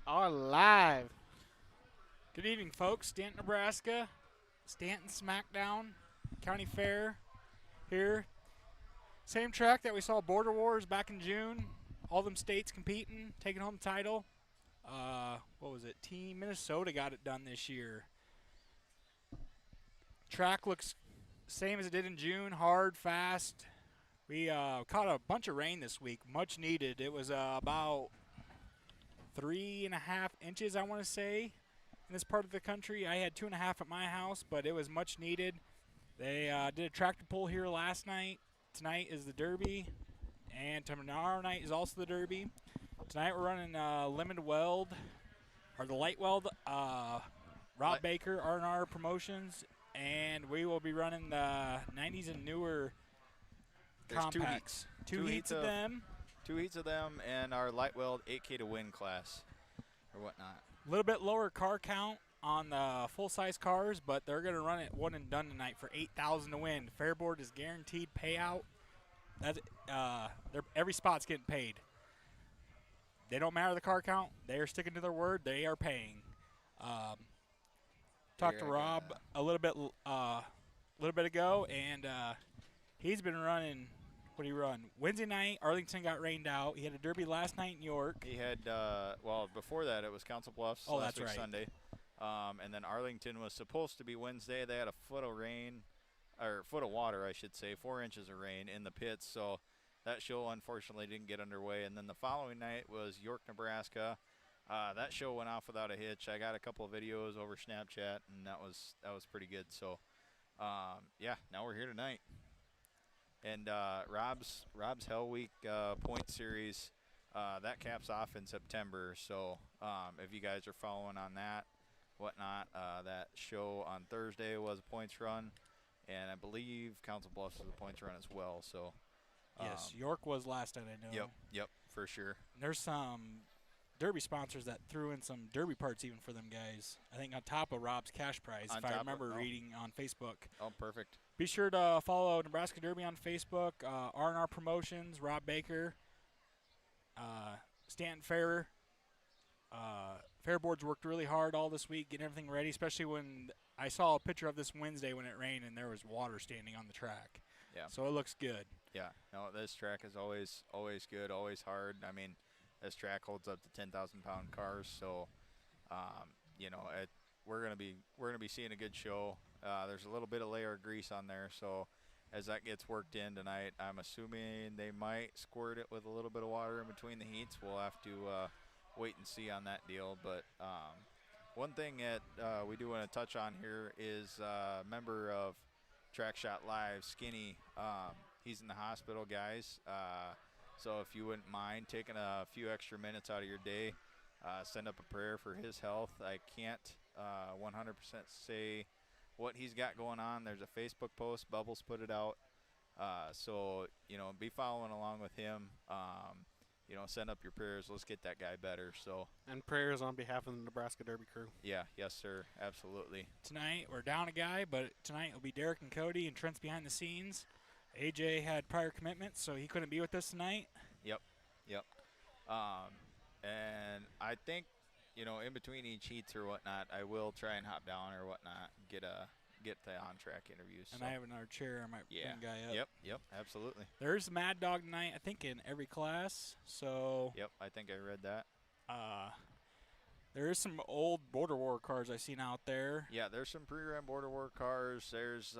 are live. Good evening, folks. Stanton, Nebraska. Stanton Smackdown County Fair here. Same track that we saw Border Wars back in June. All them states competing, taking home the title. What was it? Team Minnesota got it done this year. Track looks same as it did in June. Hard, fast. We caught a bunch of rain this week, much needed. It was about 3.5 inches, I want to say, in this part of the country. I had 2.5 at my house, but it was much needed. They did a tractor pull here last night. Tonight is the Derby, and tomorrow night is also the Derby. Tonight we're running limited weld, or the light weld. Rob Baker, R&R Promotions, and we will be running the 90s and newer compacts. Two heats of them. 2 heats of them, and our light weld 8K to win class, or whatnot. A little bit lower car count on the full-size cars, but they're going to run it one and done tonight for $8,000 to win. Fairboard is guaranteed payout. That's every spot's getting paid. They don't matter the car count. They are sticking to their word. They are paying. Talked to Rob a little bit ago, and he's been running. What did he run? Wednesday night, Arlington got rained out. He had a derby last night in York. He had, well, before that it was Council Bluffs last week, Sunday. And then Arlington was supposed to be Wednesday. They had a foot of rain, or foot of water, I should say, 4 inches of rain in the pits. So that show unfortunately didn't get underway. And then the following night was York, Nebraska. That show went off without a hitch. I got a couple of videos over Snapchat, and that was pretty good. So, yeah, now we're here tonight. And Rob's Hell Week point series, that caps off in September. So if you guys are following on that, whatnot, that show on Thursday was a points run, and I believe Council Bluffs was a points run as well. So yes, York was last night, I know. Yep, for sure. And there's some derby sponsors that threw in some derby parts even for them guys. I think on top of Rob's cash prize, if I remember reading on Facebook. Oh, perfect. Be sure to follow Nebraska Derby on Facebook, R&R Promotions, Rob Baker, Stanton Fair. Fairboards worked really hard all this week getting everything ready, especially when I saw a picture of this Wednesday when it rained and there was water standing on the track. Yeah. So it looks good. Yeah. No, this track is always good, always hard. I mean, this track holds up to 10,000-pound cars, so you know, we're gonna be seeing a good show. There's a little bit of layer of grease on there, so as that gets worked in tonight, I'm assuming they might squirt it with a little bit of water in between the heats. We'll have to wait and see on that deal. But one thing that we do want to touch on here is a member of Track Shot Live, Skinny. He's in the hospital, guys. So if you wouldn't mind taking a few extra minutes out of your day, send up a prayer for his health. I can't 100% say what he's got going on. There's a Facebook post. Bubbles put it out. So, you know, be following along with him. You know, send up your prayers. Let's get that guy better. So. And prayers on behalf of the Nebraska Derby crew. Yeah, yes, sir. Absolutely. Tonight we're down a guy, but tonight it'll be Derek and Cody, and Trent's behind the scenes. AJ had prior commitments, so he couldn't be with us tonight. Yep. And I think, you know, in between each heats or whatnot, I will try and hop down or whatnot, get the on-track interviews. And so. I have another chair. I might bring a guy up. Yep, absolutely. There's Mad Dog tonight, I think, in every class. So. Yep, I think I read that. There is some old Border War cars I've seen out there. Yeah, there's some pre-ran Border War cars. There's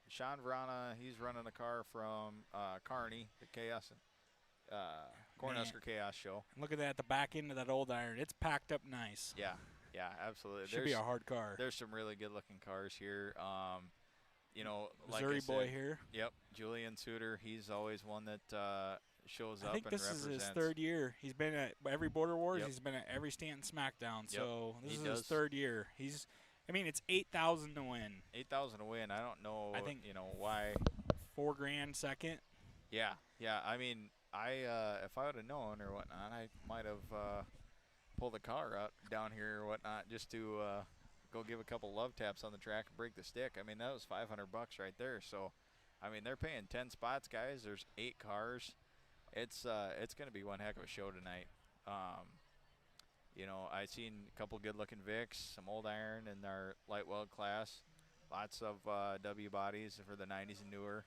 Sean Vrana. He's running a car from Kearney, the Chaos, Cornhusker Chaos show. Look at that, the back end of that old iron. It's packed up nice. Yeah, absolutely. Should be a hard car. There's some really good-looking cars here. You know, Missouri like I boy said, here. Yep, Julian Suter. He's always one that shows up. I think and this represents. is his third year. He's been at every Border Wars. Yep. He's been at every Stanton Smackdown. Yep. So this is his third year. It's $8,000 to win. $8,000 to win. I don't know. I think why. $4,000 second. Yeah. I mean, if I would have known or whatnot, I might have pulled the car out down here or whatnot just to go give a couple love taps on the track and break the stick. I mean, that was $500 right there. So, I mean, they're paying 10 spots, guys. There's 8 cars. It's going to be one heck of a show tonight. You know, I seen a couple good-looking Vicks, some old iron in our light weld class, lots of W bodies for the 90s and newer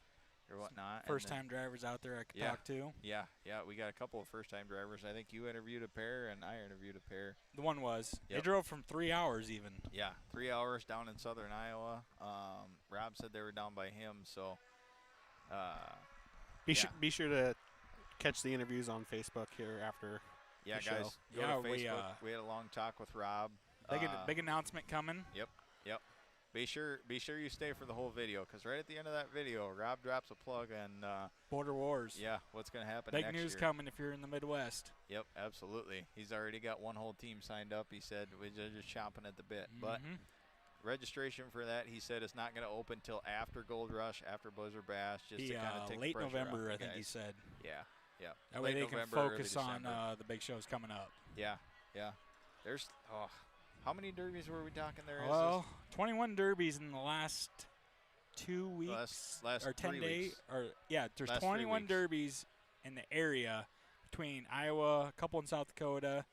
or whatnot. First-time drivers out there I could talk to. Yeah, we got a couple of first-time drivers. I think you interviewed a pair, and I interviewed a pair. The one was. Yep. They drove from 3 hours even. Yeah, 3 hours down in southern Iowa. Rob said they were down by him, so. Be sure to catch the interviews on Facebook here after. Yeah, the guys, show. go to Facebook. We had a long talk with Rob. Big announcement coming. Yep. Be sure you stay for the whole video, because right at the end of that video, Rob drops a plug on Border Wars. Yeah, what's going to happen Big next news year. coming if you're in the Midwest. Yep, absolutely. He's already got one whole team signed up. He said we're just chomping at the bit. But registration for that, he said, is not going to open till after Gold Rush, after Blizzard Bash, just to kind of take late the pressure November, off I the think he guys. said. Yeah. That Late way they can November, early focus on December. the big shows coming up. Yeah. There's how many derbies were we talking there? Well, 21 derbies in the last 2 weeks last or 10 3 days. weeks. There's Last 3 21 weeks. derbies in the area between Iowa, a couple in South Dakota,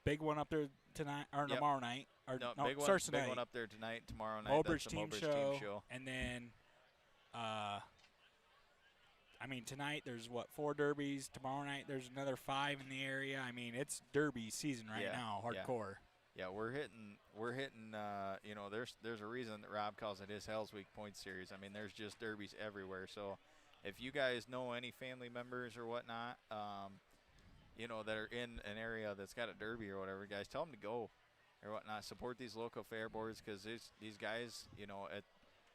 big one up there tonight or Yep. tomorrow night. Or No, no, big one, starts big tonight. one up there tonight, tomorrow night. Mobridge That's the team Mobridge show, team show. and then, tonight there's 4 derbies. Tomorrow night there's another 5 in the area. I mean, it's derby season right now, hardcore. Yeah, we're hitting. You know, there's a reason that Rob calls it his Hell's Week Point Series. I mean, there's just derbies everywhere. So, if you guys know any family members or whatnot, you know, that are in an area that's got a derby or whatever, guys, tell them to go or whatnot. Support these local fair boards, because these guys, you know,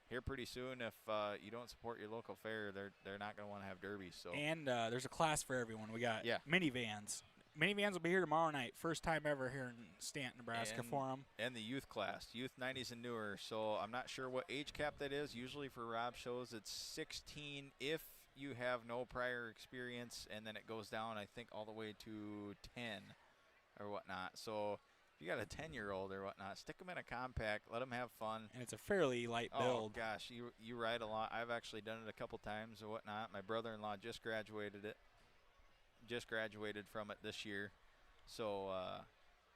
here pretty soon, if you don't support your local fair, they're not going to want to have derbies. So. And there's a class for everyone. We got minivans. Minivans will be here tomorrow night. First time ever here in Stanton, Nebraska for them. And the youth class, youth 90s and newer. So I'm not sure what age cap that is. Usually for Rob shows, it's 16 if you have no prior experience, and then it goes down, I think, all the way to 10 or whatnot. So if you got a 10-year-old or whatnot, stick them in a compact, let them have fun. And it's a fairly light build. Oh, gosh, you ride a lot. I've actually done it a couple times or whatnot. My brother-in-law just graduated from it this year. So,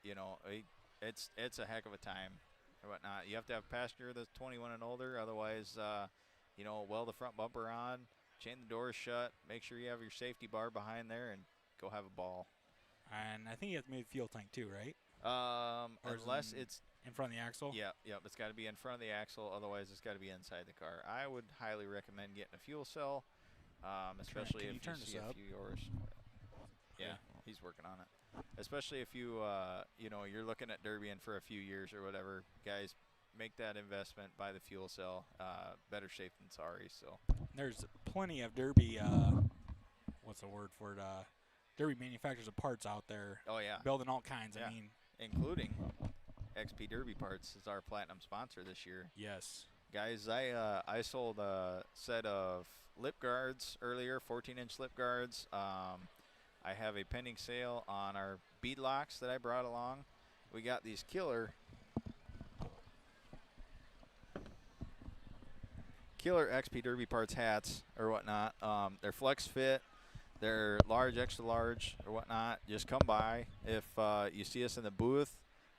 you know, it's a heck of a time or whatnot. You have to have a passenger that's 21 and older. Otherwise, you know, weld the front bumper on, chain the doors shut, make sure you have your safety bar behind there, and go have a ball. And I think you have to move the fuel tank too, right? Unless it's in front of the axle. Yeah, it's got to be in front of the axle. Otherwise, it's got to be inside the car. I would highly recommend getting a fuel cell, especially if you see a few yours. Yeah, he's working on it. Especially if you, you know, you're looking at derbying for a few years or whatever, guys, make that investment, buy the fuel cell. Better safe than sorry. So there's plenty of derby. What's the word for it? Derby manufacturers of parts out there. Oh yeah, building all kinds. Yeah. I mean, including XP Derby Parts is our platinum sponsor this year. Yes, guys, I sold a set of lip guards earlier, 14-inch lip guards. I have a pending sale on our bead locks that I brought along. We got these killer XP Derby Parts hats or whatnot. They're flex fit. They're large, extra large or whatnot. Just come by if you see us in the booth,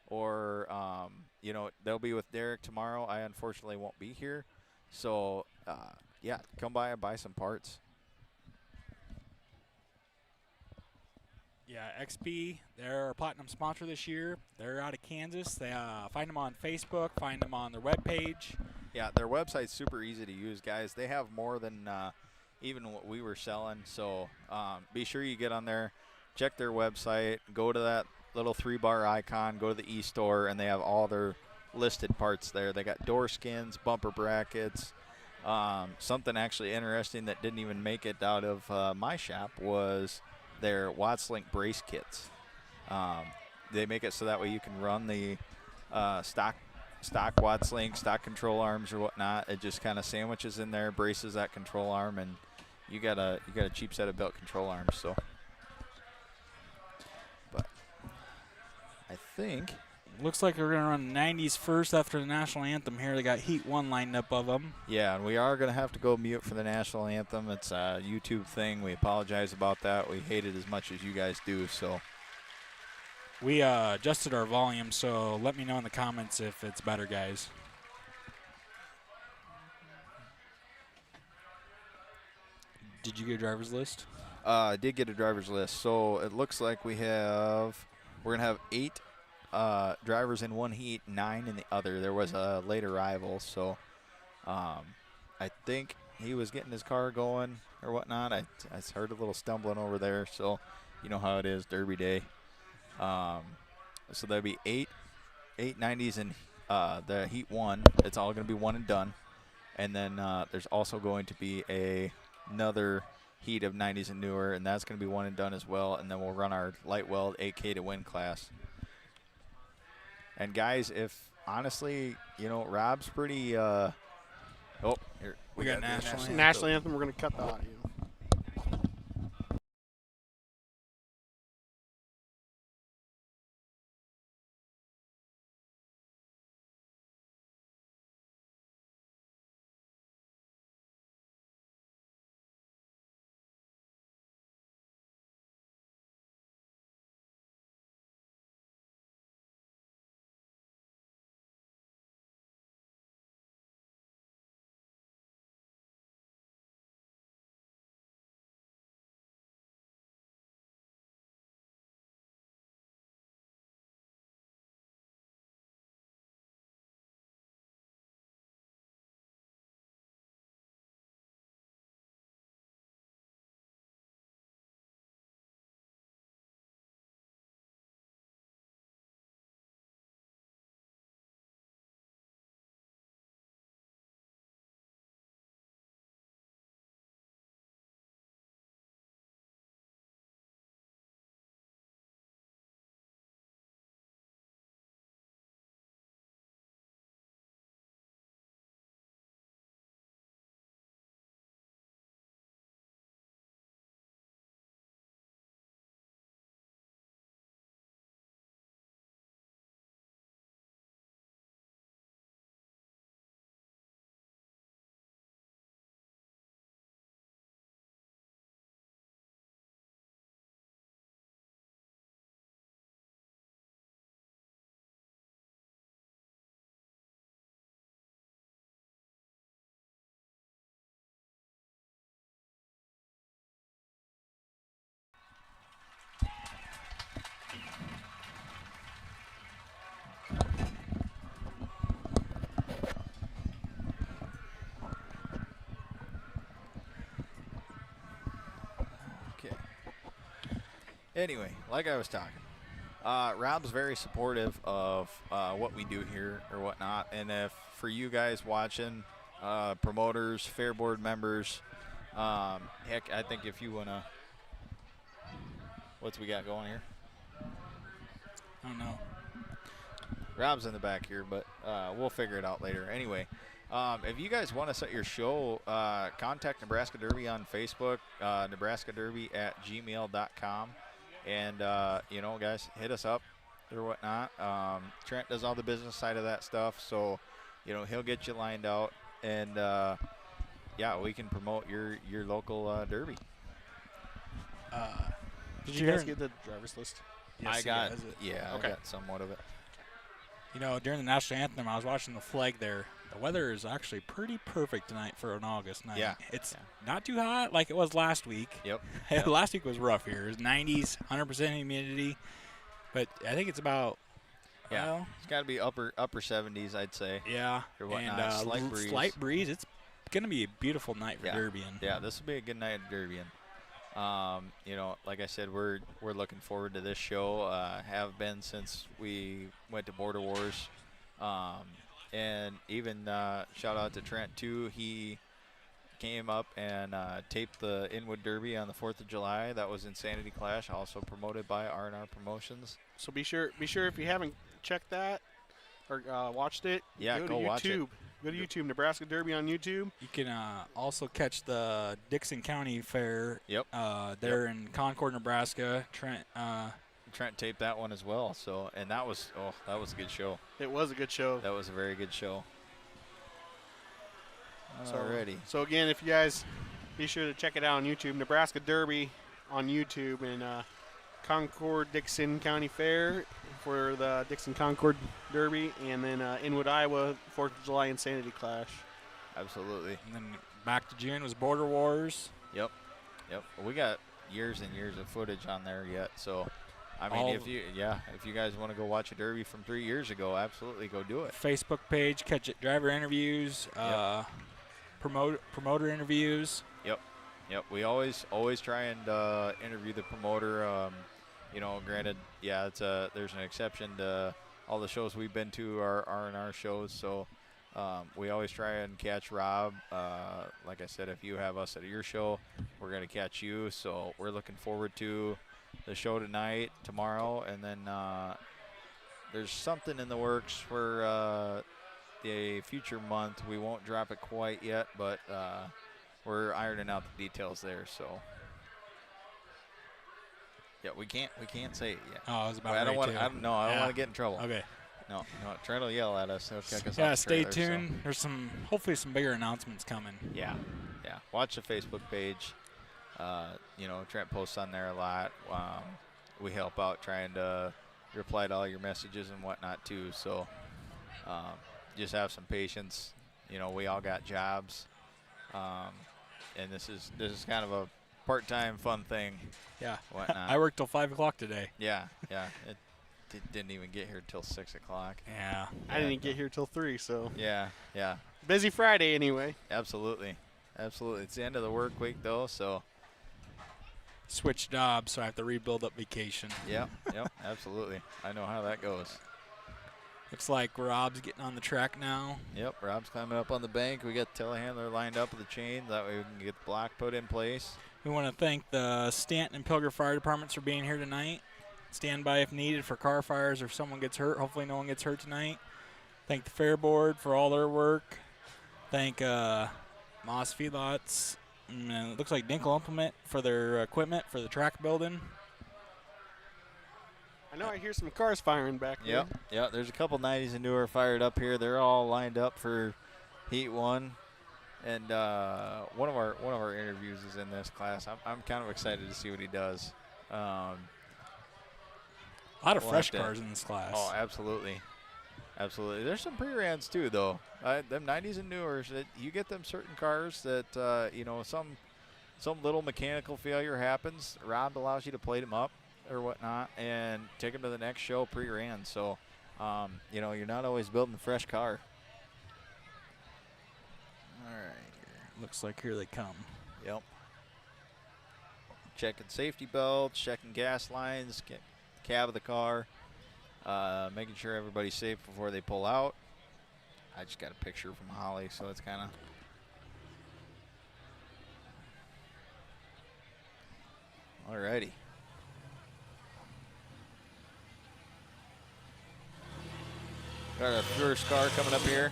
or you know, they'll be with Derek tomorrow. I unfortunately won't be here. So yeah, come by and buy some parts. Yeah, XP, they're our platinum sponsor this year. They're out of Kansas. They find them on Facebook, find them on their webpage. Yeah, their website's super easy to use, guys. They have more than even what we were selling. So be sure you get on there, check their website, go to that little 3-bar icon, go to the e-store, and they have all their listed parts there. They got door skins, bumper brackets. Something actually interesting that didn't even make it out of my shop was their Wattslink brace kits. They make it so that way you can run the stock Wattslink, stock control arms or whatnot. It just kind of sandwiches in there, braces that control arm, and you got a cheap set of belt control arms. So, but I think looks like we're gonna run 90s first after the national anthem here. They got Heat 1 lined up of them. Yeah, and we are gonna have to go mute for the national anthem. It's a YouTube thing. We apologize about that. We hate it as much as you guys do. So We adjusted our volume, so let me know in the comments if it's better, guys. Did you get a driver's list? I did get a driver's list. So it looks like we're going to have 8 drivers in one heat, 9 in the other. There was a late arrival, so I think he was getting his car going or whatnot. I heard a little stumbling over there, so you know how it is, Derby Day. So there'll be 8 90s in the heat 1. It's all going to be one and done. And then there's also going to be another heat of 90s and newer, and that's going to be one and done as well. And then we'll run our light weld 8K to win class. And guys, if honestly, you know, Rob's pretty. Here We got national anthem. National anthem. We're going to cut the audio. Anyway, like I was talking, Rob's very supportive of what we do here or whatnot. And if for you guys watching, promoters, fair board members, heck, I think if you want to, what's we got going here? I don't know. Rob's in the back here, but we'll figure it out later. Anyway, if you guys want to set your show, contact Nebraska Derby on Facebook, nebraskaderby@gmail.com. And, you know, guys, hit us up or whatnot. Trent does all the business side of that stuff, so, you know, he'll get you lined out. And, yeah, we can promote your local derby. Did you guys get the driver's list? Yes, I got Okay. somewhat of it. You know, during the national anthem, I was watching the flag there. The weather is actually pretty perfect tonight for an August night. Yeah. It's not too hot like it was last week. Yep. Last week was rough here. It was 90s, 100% humidity. But I think it's about, well, it's got to be upper 70s, I'd say. yeah. Or whatnot. And Slight breeze. Slight breeze. It's going to be a beautiful night for Derbian. Yeah, this will be a good night at Derbian. You know, like I said, we're looking forward to this show. Have been since we went to Border Wars. And even shout out to Trent too. He came up and taped the Inwood Derby on the 4th of July. That was Insanity Clash, also promoted by R&R Promotions. So be sure if you haven't checked that or watched it, Yeah, go to watch it. YouTube. Go to YouTube, Nebraska Derby on YouTube. You can also catch the Dixon County Fair. Yep. There in Concord, Nebraska. Trent taped that one as well. So, and that was a good show. It was a good show. That was a very good show. Alrighty. So again, if you guys be sure to check it out on YouTube, Nebraska Derby on YouTube, and Concord-Dixon County Fair for the Dixon-Concord Derby, and then Inwood, Iowa, 4th of July Insanity Clash. Absolutely. And then back to June was Border Wars. Yep. We got years and years of footage on there yet, so I mean, if you guys want to go watch a derby from 3 years ago, absolutely go do it. Facebook page, catch it. Driver interviews, promoter interviews. Yep. We always try and interview the promoter. You know, granted, there's an exception to all the shows we've been to are R&R shows, so we always try and catch Rob. Like I said, if you have us at your show, we're going to catch you. So we're looking forward to the show tonight, tomorrow, and then there's something in the works for the future month. We won't drop it quite yet, but we're ironing out the details there. So yeah, we can't say it yet. Oh, I was about I don't want to. I don't want to get in trouble. Okay. No, Trent will yell at us. He'll kick us Yeah, off the stay trailer, tuned. There's hopefully some bigger announcements coming. Yeah. Watch the Facebook page. You know, Trent posts on there a lot. We help out trying to reply to all your messages and whatnot too. So just have some patience. You know, we all got jobs, and this is kind of a part-time fun thing. Yeah. Whatnot. I worked till 5 o'clock today. Yeah. It didn't even get here till 6 o'clock. Yeah. I didn't get here till 3, so. Yeah. Busy Friday anyway. Absolutely. It's the end of the work week though, so. Switch jobs, so I have to rebuild up vacation. Yep, absolutely. I know how that goes. Looks like Rob's getting on the track now. Yep, Rob's climbing up on the bank. We got the telehandler lined up with the chain. That way we can get the block put in place. We want to thank the Stanton and Pilger Fire Departments for being here tonight. Stand by if needed for car fires or if someone gets hurt. Hopefully no one gets hurt tonight. Thank the Fair Board for all their work. Thank Moss Feedlots. And it looks like Dinkle Implement for their equipment for the track building. I know I hear some cars firing back there. Yep. There's a couple 90s and newer fired up here. They're all lined up for Heat 1. And one of our interviews is in this class. I'm kind of excited to see what he does. A lot of fresh cars in this class. Oh, absolutely. There's some pre-rans too, though. Them 90s and newers, you get them certain cars that you know, some little mechanical failure happens. Rob allows you to plate them up or whatnot and take them to the next show pre-ran. So, you know, you're not always building a fresh car. All right. Looks like here they come. Yep. Checking safety belts, checking gas lines, get the cab of the car, making sure everybody's safe before they pull out. I just got a picture from Holly, so it's kind of. Alrighty. Got our first car coming up here.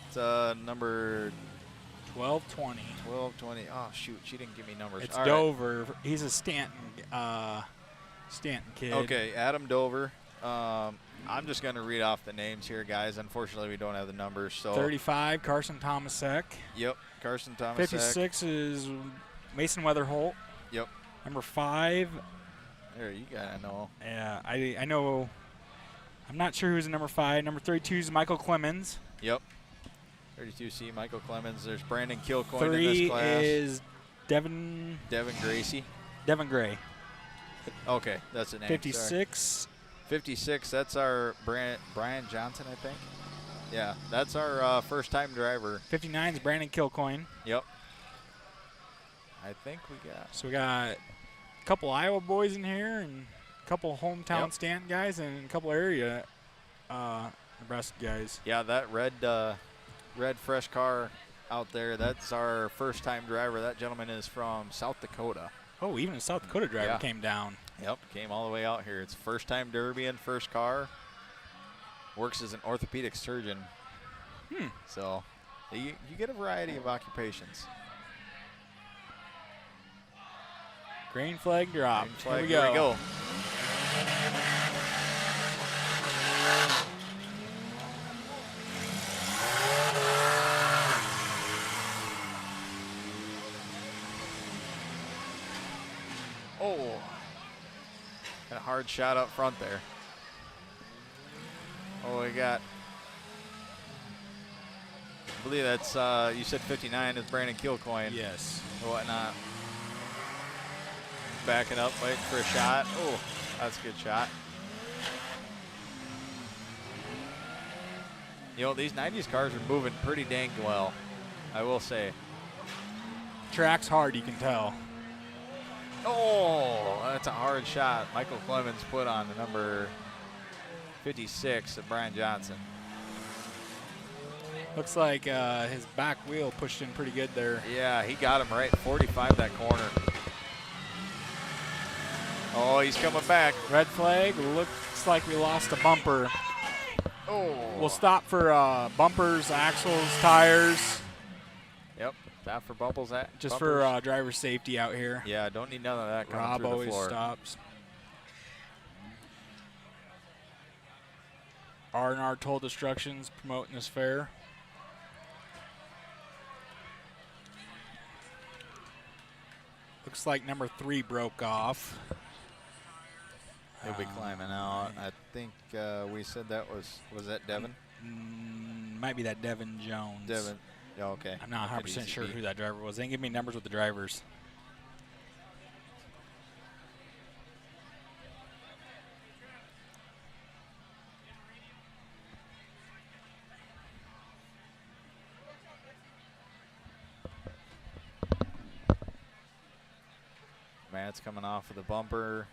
It's number 1220. 1220. Oh shoot, she didn't give me numbers. It's All Dover. Right. He's a Stanton kid. Okay, Adam Dover. I'm just going to read off the names here, guys. Unfortunately, we don't have the numbers. So 35, Carson Tomasek. Yep, Carson Tomasek. 56 is Mason Weatherholt. Yep. Number 5. There, you got to know. Yeah, I know. I'm not sure who's in number 5. Number 32 is Michael Clemens. Yep. 32C, Michael Clemens. There's Brandon Kilcoyne 3 in this class. Is Devin Gracie. Devin Gray. Okay, that's the name. 56. Sorry. 56, that's our Brian Johnson, I think. Yeah, that's our first-time driver. 59 is Brandon Kilcoyne. Yep. I think we got. So we got a couple Iowa boys in here and a couple hometown Stanton guys and a couple area Nebraska guys. Yeah, that red fresh car out there, that's our first-time driver. That gentleman is from South Dakota. Oh, even a South Dakota driver came down. Yep, came all the way out here. It's first-time derby and first car. Works as an orthopedic surgeon. So you get a variety of occupations. Green flag drop. Green flag, Here we go. Oh. hard shot up front there. Oh, we got, I believe that's, you said 59 is Brandon Kilcoyne. Yes. Or whatnot. Backing up, waiting for a shot. Oh, that's a good shot. You know, these 90s cars are moving pretty dang well, I will say. Track's hard, you can tell. Oh, that's a hard shot. Michael Clemens put on the number 56 of Brian Johnson. Looks like his back wheel pushed in pretty good there. Yeah, he got him right 45 that corner. Oh, he's coming back. Red flag. Looks like we lost a bumper. Oh. We'll stop for bumpers, axles, tires. Yep, stop for bumpers. Just for driver safety out here. Yeah, don't need none of that coming Rob through the always floor. stops. R&R Toll Destructions promoting this fair. Looks like number 3 broke off. He'll be climbing out. I think we said that was that Devin? Might be that Devin Jones. Devin. Yeah, okay. I'm not 100% sure who that driver was. They didn't give me numbers with the drivers. Matt's coming off of the bumper.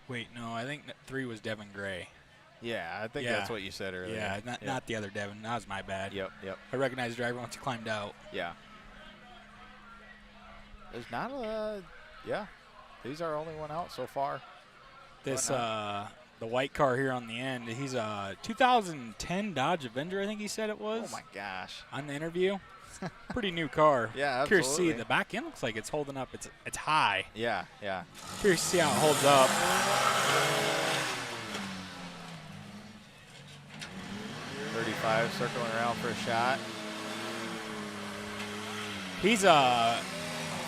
Wait, no, I think 3 was Devin Gray. Yeah, I think Yeah. that's what you said earlier. Yeah, not the other Devin. That was my bad. Yep, yep. I recognized the driver once he climbed out. Yeah. There's not a, yeah. These are only one out so far. This, the white car here on the end, he's a 2010 Dodge Avenger, I think he said it was. Oh my gosh. On the interview. Pretty new car. Yeah, absolutely. Curious to see, the back end looks like it's holding up. It's high. Yeah, yeah. Curious to see how it holds up. 35 circling around for a shot. He's a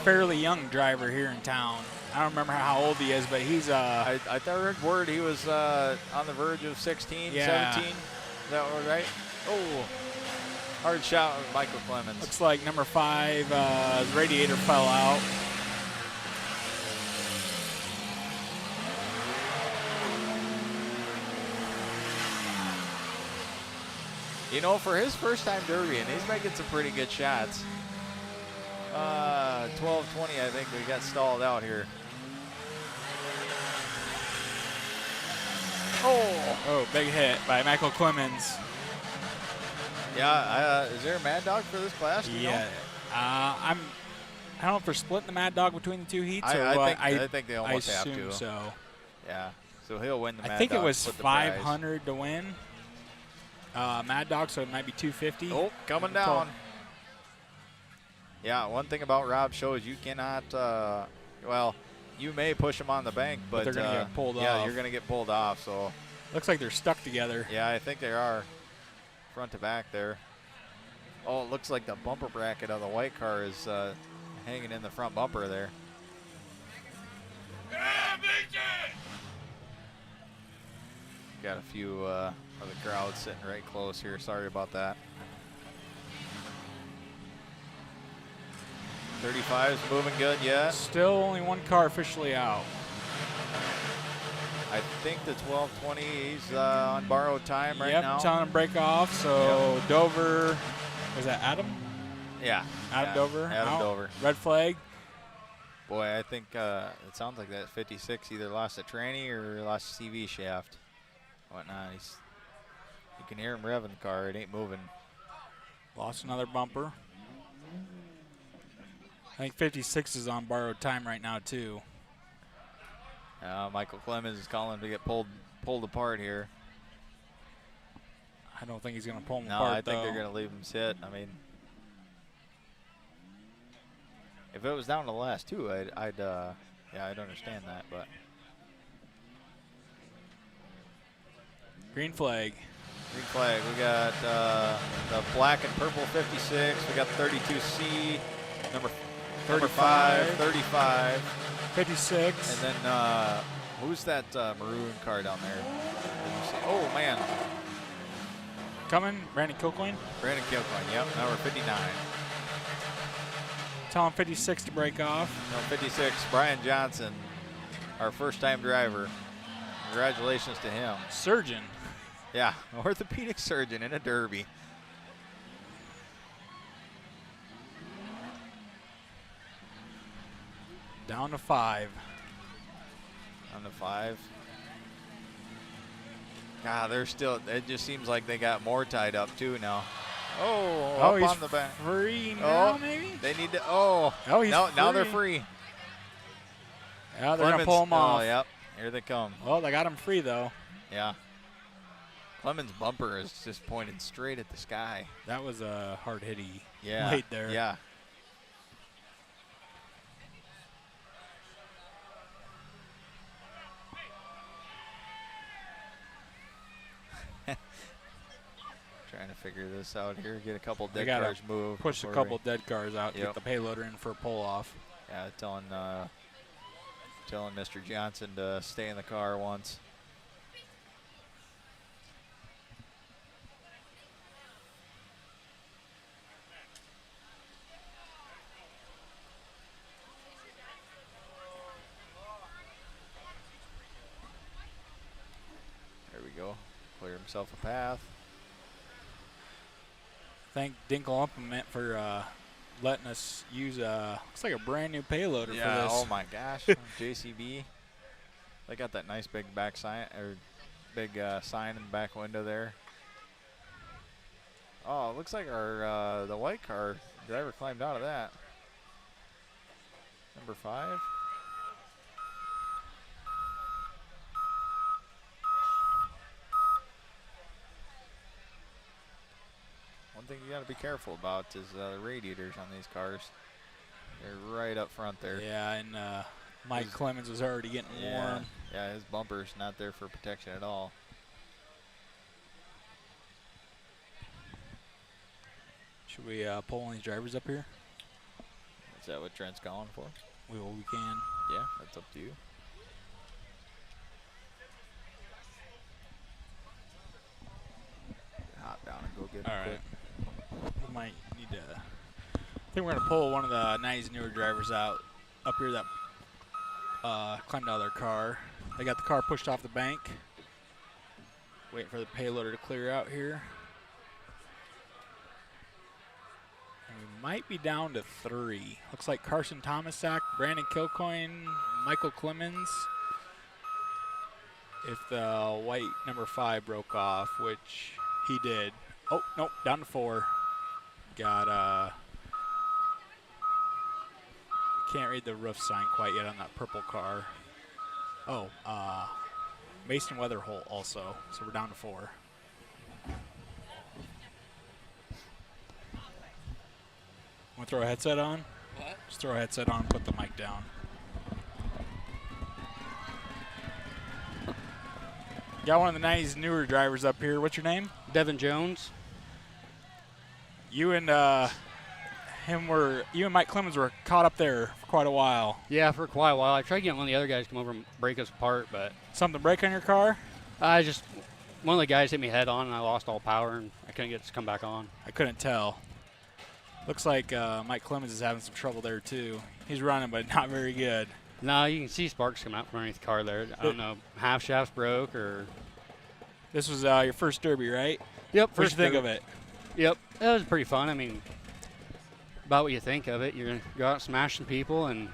fairly young driver here in town. I don't remember how old he is, but he's I heard word he was on the verge of 16, Yeah. 17. Is that right? Oh, hard shot with Michael Clemens. looks like number 5, his radiator fell out. You know, for his first time derby, and he's making some pretty good shots. 12:20, I think we got stalled out here. Oh, big hit by Michael Clemens. Yeah, is there a Mad Dog for this class? Do you know? I don't know if they're splitting the Mad Dog between the 2 heats or what. I think they almost have assume to. so. Yeah, so he'll win the Mad Dog. I think it was split the prize. 500 to win. Mad Dog, so it might be 250. Oh, coming down. Yeah, one thing about Rob's show is you cannot, well, you may push them on the bank, but they're going to get pulled off. Yeah, you're going to get pulled off. So Looks like they're stuck together. yeah, I think they are front to back there. Oh, it looks like the bumper bracket of the white car is hanging in the front bumper there. Got a few of the crowd sitting right close here. Sorry about that. 35 is moving good, yeah. Still only one car officially out. I think the 12:20 he's on borrowed time right now. Yep, telling him break off. So Dover, was that Adam? Yeah. Adam Dover. Adam out. Dover. Red flag. Boy, I think it sounds like that 56 either lost a tranny or lost a CV shaft. Whatnot. You can hear him revving the car. It ain't moving. Lost another bumper. I think 56 is on borrowed time right now too. Michael Clemens is calling to get pulled apart here. I don't think he's going to pull him No, apart. I think though. they're going to leave him sit. I mean, if it was down to the last two, I'd understand that, but Green flag. Green flag. We got the black and purple 56. We got 32C, number 5, 35. 56. And then who's that maroon car down there? Oh, man. Coming, Brandon Kilcoyne. Brandon Kilcoyne, yep, number 59. Tell him 56 to break off. No, 56, Brian Johnson, our first-time driver. Congratulations to him. Surgeon. Yeah, orthopedic surgeon in a derby. Down to 5. On the 5. God, they're still, it just seems like they got more tied up too now. Oh, he's up on the back. Free now, maybe? They need to, he's now they're free. Yeah, they're going to pull him off. Oh, yep, here they come. Well, they got him free, though. Yeah. Clemens' bumper is just pointed straight at the sky. That was a hard hit he Yeah. made there. Yeah. Trying to figure this out here. Get a couple dead cars moved. Push a couple dead cars out. Yep. Get the payloader in for a pull off. Yeah, telling Mr. Johnson to stay in the car once. There we go. Clear himself a path. Thank Dinkle Implement for letting us use looks like a brand new payloader for this. Oh my gosh, JCB. They got that nice big back sign or big sign in the back window there. Oh, it looks like our the white car driver climbed out of that. Number 5. One thing you got to be careful about is the radiators on these cars. They're right up front there. Yeah, and Mike Clemens was already getting warm. Yeah, his bumper's not there for protection at all. Should we pull one of these drivers up here? Is that what Trent's going for? We can. Yeah, that's up to you. Hop down and go get him. All right. We might need to. I think we're gonna pull one of the nice newer drivers out up here that climbed out of their car. They got the car pushed off the bank. Waiting for the payloader to clear out here. And we might be down to 3. Looks like Carson Tomasak, Brandon Kilcoyne, Michael Clemens. If the white number 5 broke off, which he did. Oh, nope, down to 4. Got, can't read the roof sign quite yet on that purple car. Oh, Mason Weatherholt also, so we're down to 4. Want to throw a headset on? What? Just throw a headset on, put the mic down. Got one of the nice newer drivers up here. What's your name? Devin Jones. You and Mike Clemens were caught up there for quite a while. Yeah, for quite a while. I tried getting one of the other guys to come over and break us apart, but Something break on your car? one of the guys hit me head on, and I lost all power, and I couldn't get it to come back on. I couldn't tell. Looks like Mike Clemens is having some trouble there too. He's running, but not very good. No, you can see sparks come out from underneath the car there. I don't know, half shaft's broke or. This was your first derby, right? Yep. What'd you think of it? Yep, it was pretty fun. I mean, about what you think of it. You're gonna go out smashing people and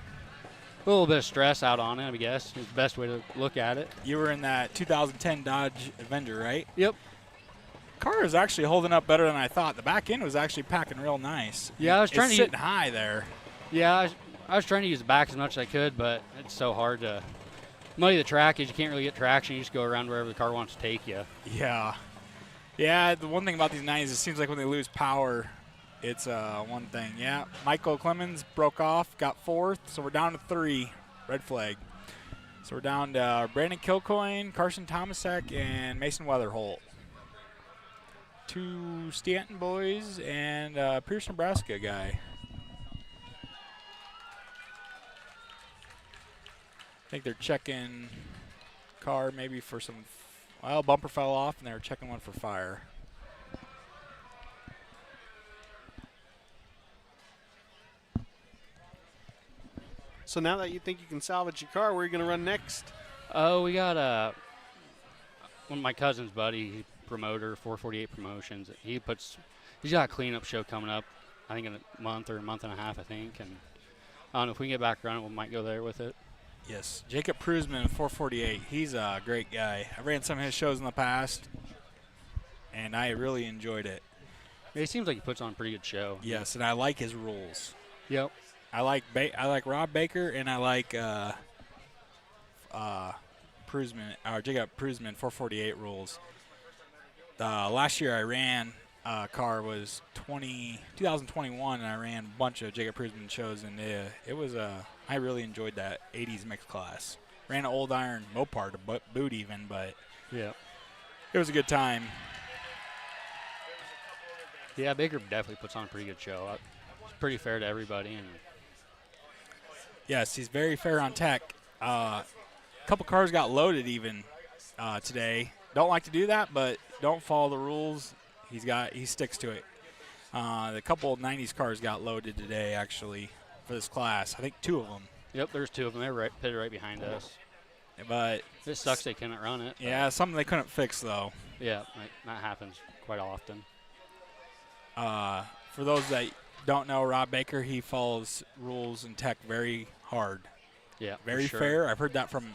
a little bit of stress out on it, I guess, is the best way to look at it. You were in that 2010 Dodge Avenger, right? Yep. Car is actually holding up better than I thought. The back end was actually packing real nice. Yeah, I was trying it's to sitting high there. Yeah, I was trying to use the back as much as I could, but it's so hard to muddy the track is you can't really get traction. You just go around wherever the car wants to take you. Yeah. Yeah, the one thing about these 90s, it seems like when they lose power, it's one thing. Yeah, Michael Clemens broke off, got 4th, so we're down to 3. Red flag. So we're down to Brandon Kilcoyne, Carson Tomasak, and Mason Weatherholt. 2 Stanton boys and Pierce, Nebraska guy. I think they're checking car maybe for some, well, bumper fell off and they were checking one for fire. So now that you think you can salvage your car, where are you going to run next? Oh, we got one of my cousin's buddy, promoter, 448 Promotions. He's got a cleanup show coming up, I think in a month or a month and a half, I think. And I don't know if we can get back around it, we might go there with it. Yes, Jacob Prusman, 448. He's a great guy. I ran some of his shows in the past, and I really enjoyed it. It seems like he puts on a pretty good show. Yes, and I like his rules. Yep. I like Rob Baker, and I like Prusman, or Jacob Prusman, 448 rules. Last year I ran car was 2021, and I ran a bunch of Jacob Prusman shows, and it was I really enjoyed that 80s mixed class. Ran an old iron Mopar to boot even, but yeah, it was a good time. Yeah, Baker definitely puts on a pretty good show. It's pretty fair to everybody, and yes, he's very fair on tech. A couple cars got loaded even today. Don't like to do that, but don't follow the rules. He sticks to it. The couple of 90s cars got loaded today, actually, for this class. I think 2 of them. Yep, there's 2 of them. They're pitted right behind us. But it sucks they couldn't run it. Yeah, something they couldn't fix, though. Yeah, that happens quite often. For those that don't know, Rob Baker, he follows rules and tech very hard. Yeah, very sure. fair. I've heard that from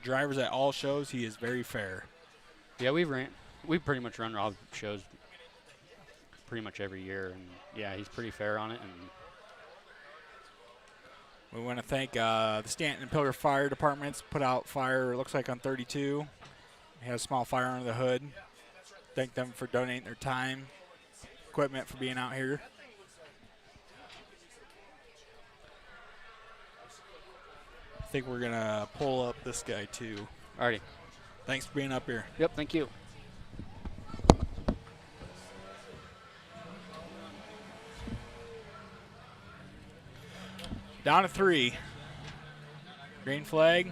drivers at all shows. He is very fair. Yeah, we pretty much run Rob shows pretty much every year, and yeah, he's pretty fair on it. And we want to thank the Stanton and Pilger Fire Departments. Put out fire, it looks like on 32. He has a small fire under the hood. Thank them for donating their time, equipment, for being out here. I think we're going to pull up this guy, too. Alrighty. Thanks for being up here. Yep, thank you. Down to 3. Green flag.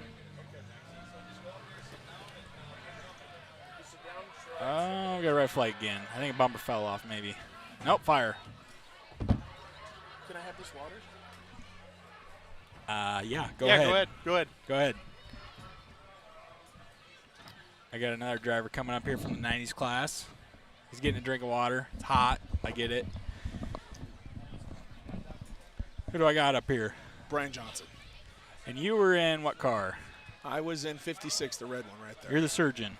Oh, we got a red flag again. I think a bumper fell off, maybe. Nope, fire. Can I have this water? Yeah, go ahead. Go ahead. I got another driver coming up here from the 90s class. He's getting a drink of water. It's hot. I get it. Who do I got up here? Brian Johnson. And you were in what car? I was in 56, the red one right there. You're the surgeon.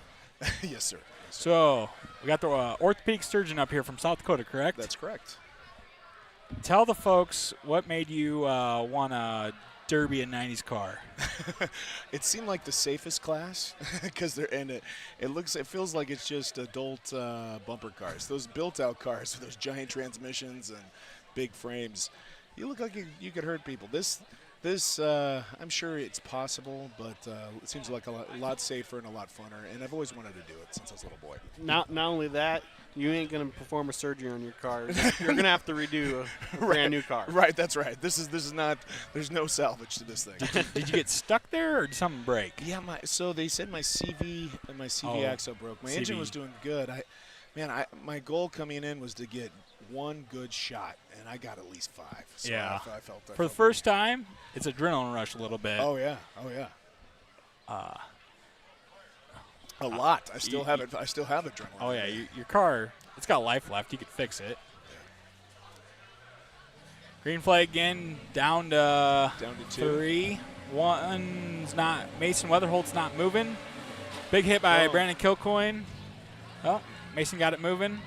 Yes, sir. So we got the orthopedic surgeon up here from South Dakota, correct? That's correct. Tell the folks what made you want a Derby and 90s car. It seemed like the safest class because it feels like it's just adult bumper cars. Those built-out cars with those giant transmissions and big frames. You look like you could hurt people. This I'm sure it's possible, but it seems like a lot safer and a lot funner. And I've always wanted to do it since I was a little boy. Not only that, you ain't going to perform a surgery on your car. You're going to have to redo a brand new car. Right, that's right. This is not. There's no salvage to this thing. Did you get stuck there, or did something break? Yeah, so they said my CV and my CV axle broke. My engine was doing good. My goal coming in was to get one good shot, and I got at least 5. So yeah. I felt for the first time, it's adrenaline rush a little bit. Oh yeah. A lot. I still have it. I still have adrenaline. Oh yeah, your car, it's got life left. You could fix it. Green flag again, down to 3. One's not. Mason Weatherholt's not moving. Big hit by Brandon Kilcoyne. Oh, Mason got it moving.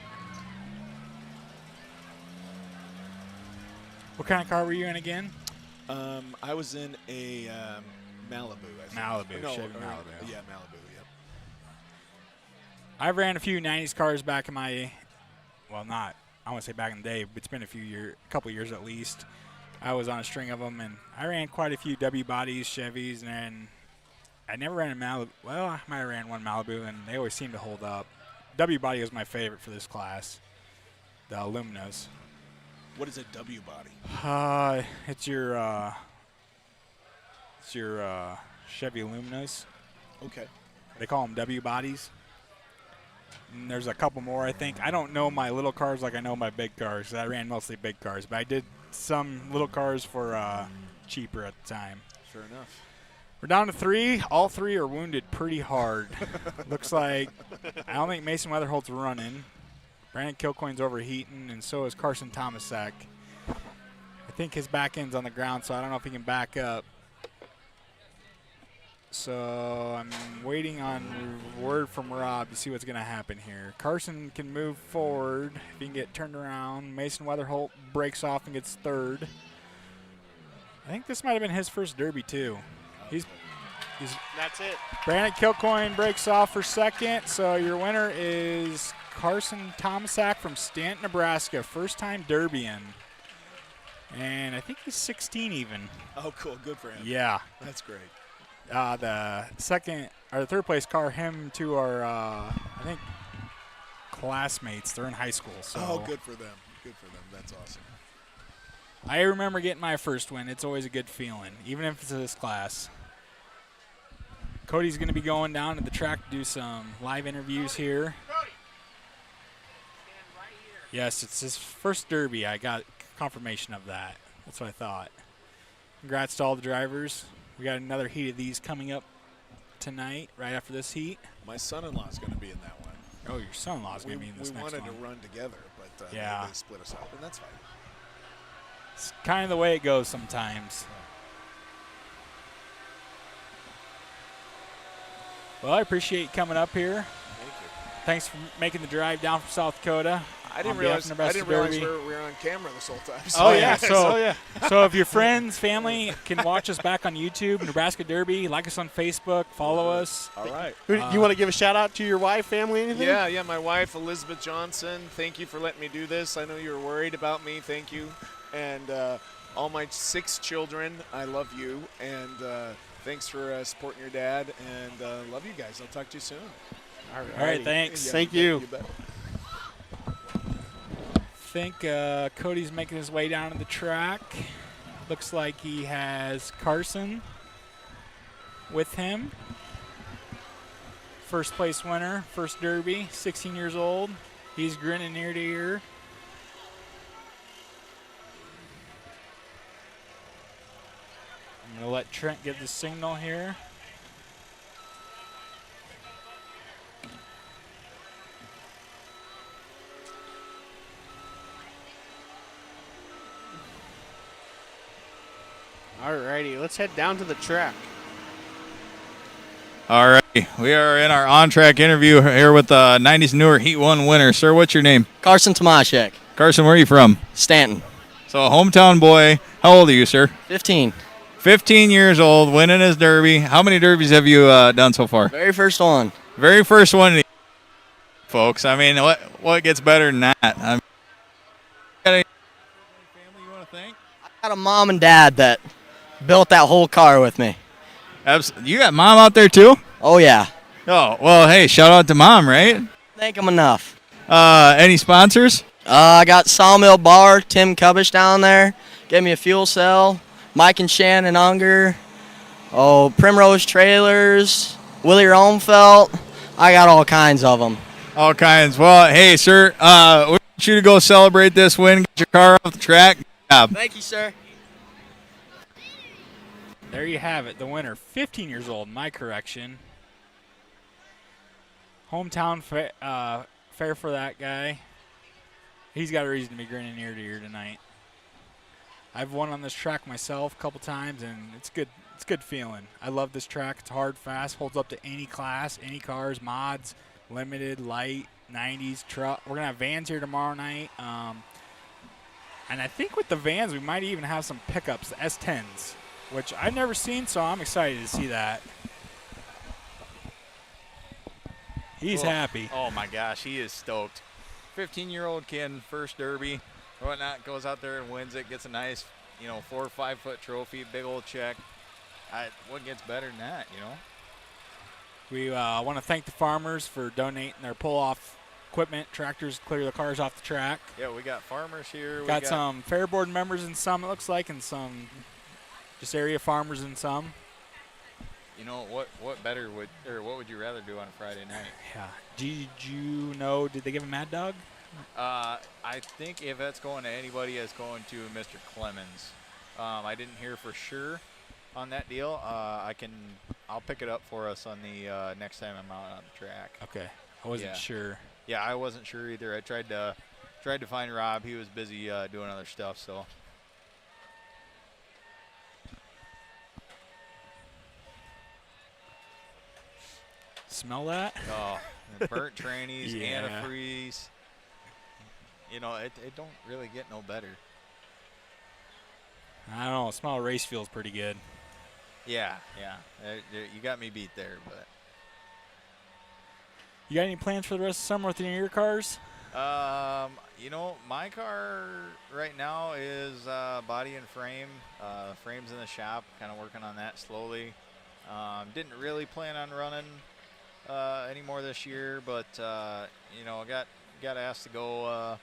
What kind of car were you in again? I was in a Malibu. I think. Malibu, No, Chevy or- Malibu. Yeah, Malibu. Yep. I ran a few 90s cars back in my, I want to say back in the day, but it's been a couple years at least. I was on a string of them, and I ran quite a few W bodies, Chevys, and I never ran a Malibu. Well, I might have ran one Malibu, and they always seem to hold up. W body was my favorite for this class. The Luminas. What is a W body? It's your Chevy Luminas. Okay. They call them W bodies. And there's a couple more, I think. I don't know my little cars like I know my big cars. I ran mostly big cars, but I did some little cars for cheaper at the time. Sure enough. We're down to 3. All 3 are wounded pretty hard. Looks like I don't think Mason Weatherholt's running. Brandon Kilcoyne's overheating, and so is Carson Tomasak. I think his back end's on the ground, so I don't know if he can back up. So I'm waiting on word from Rob to see what's going to happen here. Carson can move forward if he can get turned around. Mason Weatherholt breaks off and gets 3rd. I think this might have been his first Derby, too. That's it. Brandon Kilcoyne breaks off for 2nd, so your winner is Carson Tomasak from Stanton, Nebraska. First-time Derbyan. And I think he's 16 even. Oh, cool. Good for him. Yeah. That's great. The second or the 3rd place car, him two are I think classmates. They're in high school. So Oh, good for them. Good for them. That's awesome. I remember getting my first win. It's always a good feeling, even if it's this class. Cody's going to be going down to the track to do some live interviews here. Yes, it's his first Derby. I got confirmation of that. That's what I thought. Congrats to all the drivers. We got another heat of these coming up tonight, right after this heat. My son-in-law's going to be in that one. Oh, your son-in-law's going to be in this next one. We wanted to run together, but yeah. they split us up, and that's fine. It's kind of the way it goes sometimes. Well, I appreciate you coming up here. Thank you. Thanks for making the drive down from South Dakota. I didn't realize we were on camera this whole time. So. Oh, yeah. So if your friends, family can watch us back on YouTube, Nebraska Derby, like us on Facebook, follow us. All right. You want to give a shout-out to your wife, family, anything? Yeah, my wife, Elizabeth Johnson. Thank you for letting me do this. I know you were worried about me. Thank you. And all my 6 children, I love you. And thanks for supporting your dad. And love you guys. I'll talk to you soon. All right, thanks. Yeah, Thank you. You bet. I think Cody's making his way down to the track. Looks like he has Carson with him. First place winner, first Derby, 16 years old. He's grinning ear to ear. I'm going to let Trent get the signal here. Alrighty, let's head down to the track. All right, we are in our on-track interview here with the 90s Newer Heat 1 winner. Sir, what's your name? Carson Tomaszek. Carson, where are you from? Stanton. So a hometown boy. How old are you, sir? 15. 15 years old, winning his Derby. How many Derbies have you done so far? Very first one. Very first one, folks. I mean, what gets better than that? I mean, got any family you want to thank? I got a mom and dad that built that whole car with me. You got mom out there too? Oh, yeah. Oh, well, hey, shout out to mom, right? Thank them enough. Any sponsors? I got Sawmill Bar, Tim Cubish down there. Gave me a fuel cell. Mike and Shannon Unger. Oh, Primrose Trailers. Willie Romfelt. I got all kinds of them. All kinds. Well, hey, sir, we want you to go celebrate this win. Get your car off the track. Good job. Thank you, sir. There you have it, the winner, 15 years old, my correction. Hometown fair for that guy. He's got a reason to be grinning ear to ear tonight. I've won on this track myself a couple times, and it's good. It's a good feeling. I love this track. It's hard, fast, holds up to any class, any cars, mods, limited, light, 90s, truck. We're going to have vans here tomorrow night. And I think with the vans, we might even have some pickups, the S10s, which I've never seen, so I'm excited to see that. He's happy. Oh, my gosh, he is stoked. 15-year-old kid, first Derby, or whatnot, goes out there and wins it, gets a nice, 4 or 5 foot trophy, big old check. What gets better than that, We want to thank the farmers for donating their pull-off equipment, tractors clear the cars off the track. Yeah, we got farmers here. Got some fair board members and some, it looks like, and some just area farmers and some. You know, what better would, or what would you rather do on a Friday night? Yeah. Did you know, did they give a Mad Dog? I think if that's going to anybody, it's going to Mr. Clemens. I didn't hear for sure on that deal. I'll pick it up for us on the next time I'm out on the track. Okay. I wasn't sure. Yeah, I wasn't sure either. I tried to find Rob. He was busy doing other stuff, so. Smell that? Oh, and burnt trannies, Yeah. antifreeze. You know, it don't really get no better. I don't know. Smell of race fuel's pretty good. Yeah. You got me beat there, but. You got any plans for the rest of the summer with any of your cars? You know, my car right now is body and frame. Frame's in the shop, kind of working on that slowly. Didn't really plan on running anymore this year, but you know, got asked to go a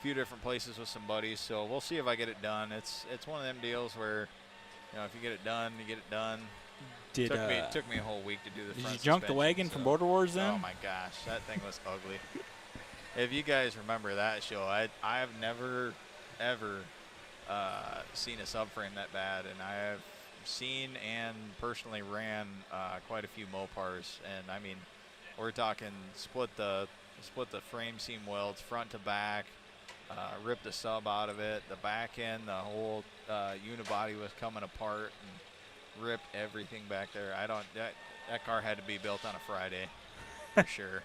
few different places with some buddies, so we'll see if I get it done. It's one of them deals where, you know, if you get it done, you get it done. Took me a whole week to do the Did front you junk the suspension, wagon from Border Wars then? Oh my gosh, that thing was ugly. If you guys remember that show, I've never ever seen a subframe that bad, and I have seen and personally ran quite a few Mopars, and I mean, we're talking split the frame seam welds front to back, ripped the sub out of it, the back end, the whole unibody was coming apart and ripped everything back there. That car had to be built on a Friday for sure.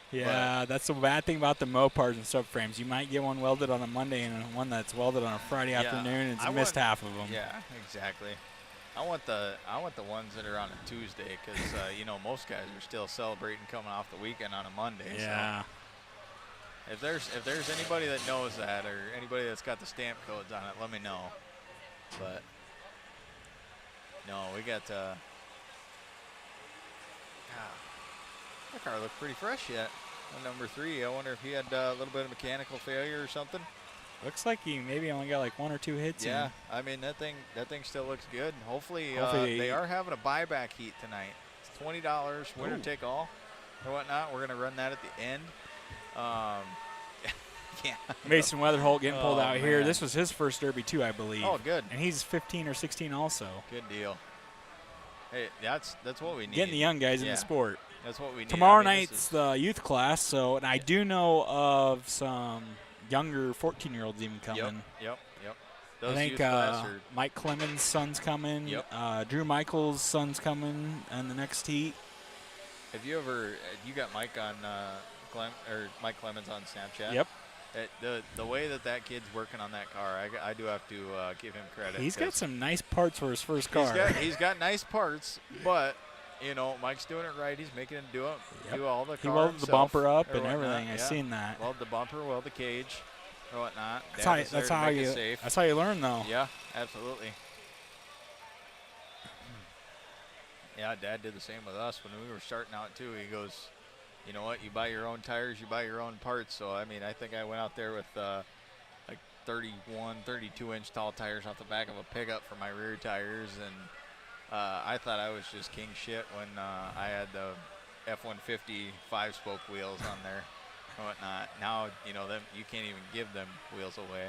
Yeah, that's the bad thing about the Mopars and subframes. You might get one welded on a Monday and one that's welded on a Friday afternoon, and it's missed half of them. Yeah, exactly. I want the ones that are on a Tuesday, because you know, most guys are still celebrating coming off the weekend on a Monday. Yeah. So if there's anybody that knows that, or anybody that's got the stamp codes on it, let me know. But no, we got. That car looked pretty fresh yet. On number 3, I wonder if he had a little bit of mechanical failure or something. Looks like he maybe only got like 1 or 2 hits. Yeah, I mean, that thing still looks good. Hopefully they are having a buyback heat tonight. It's $20, winner take all, or whatnot. We're gonna run that at the end. Yeah. Mason Weatherholt getting pulled out here. man. This was his first Derby too, I believe. Oh, good. And he's 15 or 16 also. Good deal. Hey, that's what we need. Getting the young guys in Yeah. the sport. That's what we need. Tomorrow I mean, night's the youth class, so and I do know of some younger 14-year-olds even coming. Yep. I Those think youth class are, Mike Clemens' son's coming. Yep. Drew Michaels' son's coming in the next heat. have you got Mike on Mike Clemens on Snapchat? Yep. The way that kid's working on that car, I do have to give him credit. He's got some nice parts for his first car. He's got nice parts, but you know, Mike's doing it right. He's making him do all the car He welded the himself bumper up or and whatnot. everything. I Yeah. seen that. Weld the bumper, weld the cage, or whatnot. That's Dad was there how to make it you. safe. That's how you learn, though. Yeah, absolutely. Yeah, Dad did the same with us when we were starting out too. He goes, you know what? You buy your own tires, you buy your own parts. So I mean, I think I went out there with like 31, 32-inch tall tires off the back of a pickup for my rear tires, and I thought I was just king shit when I had the F-150 5-spoke wheels on there and whatnot. Now, you know, you can't even give them wheels away.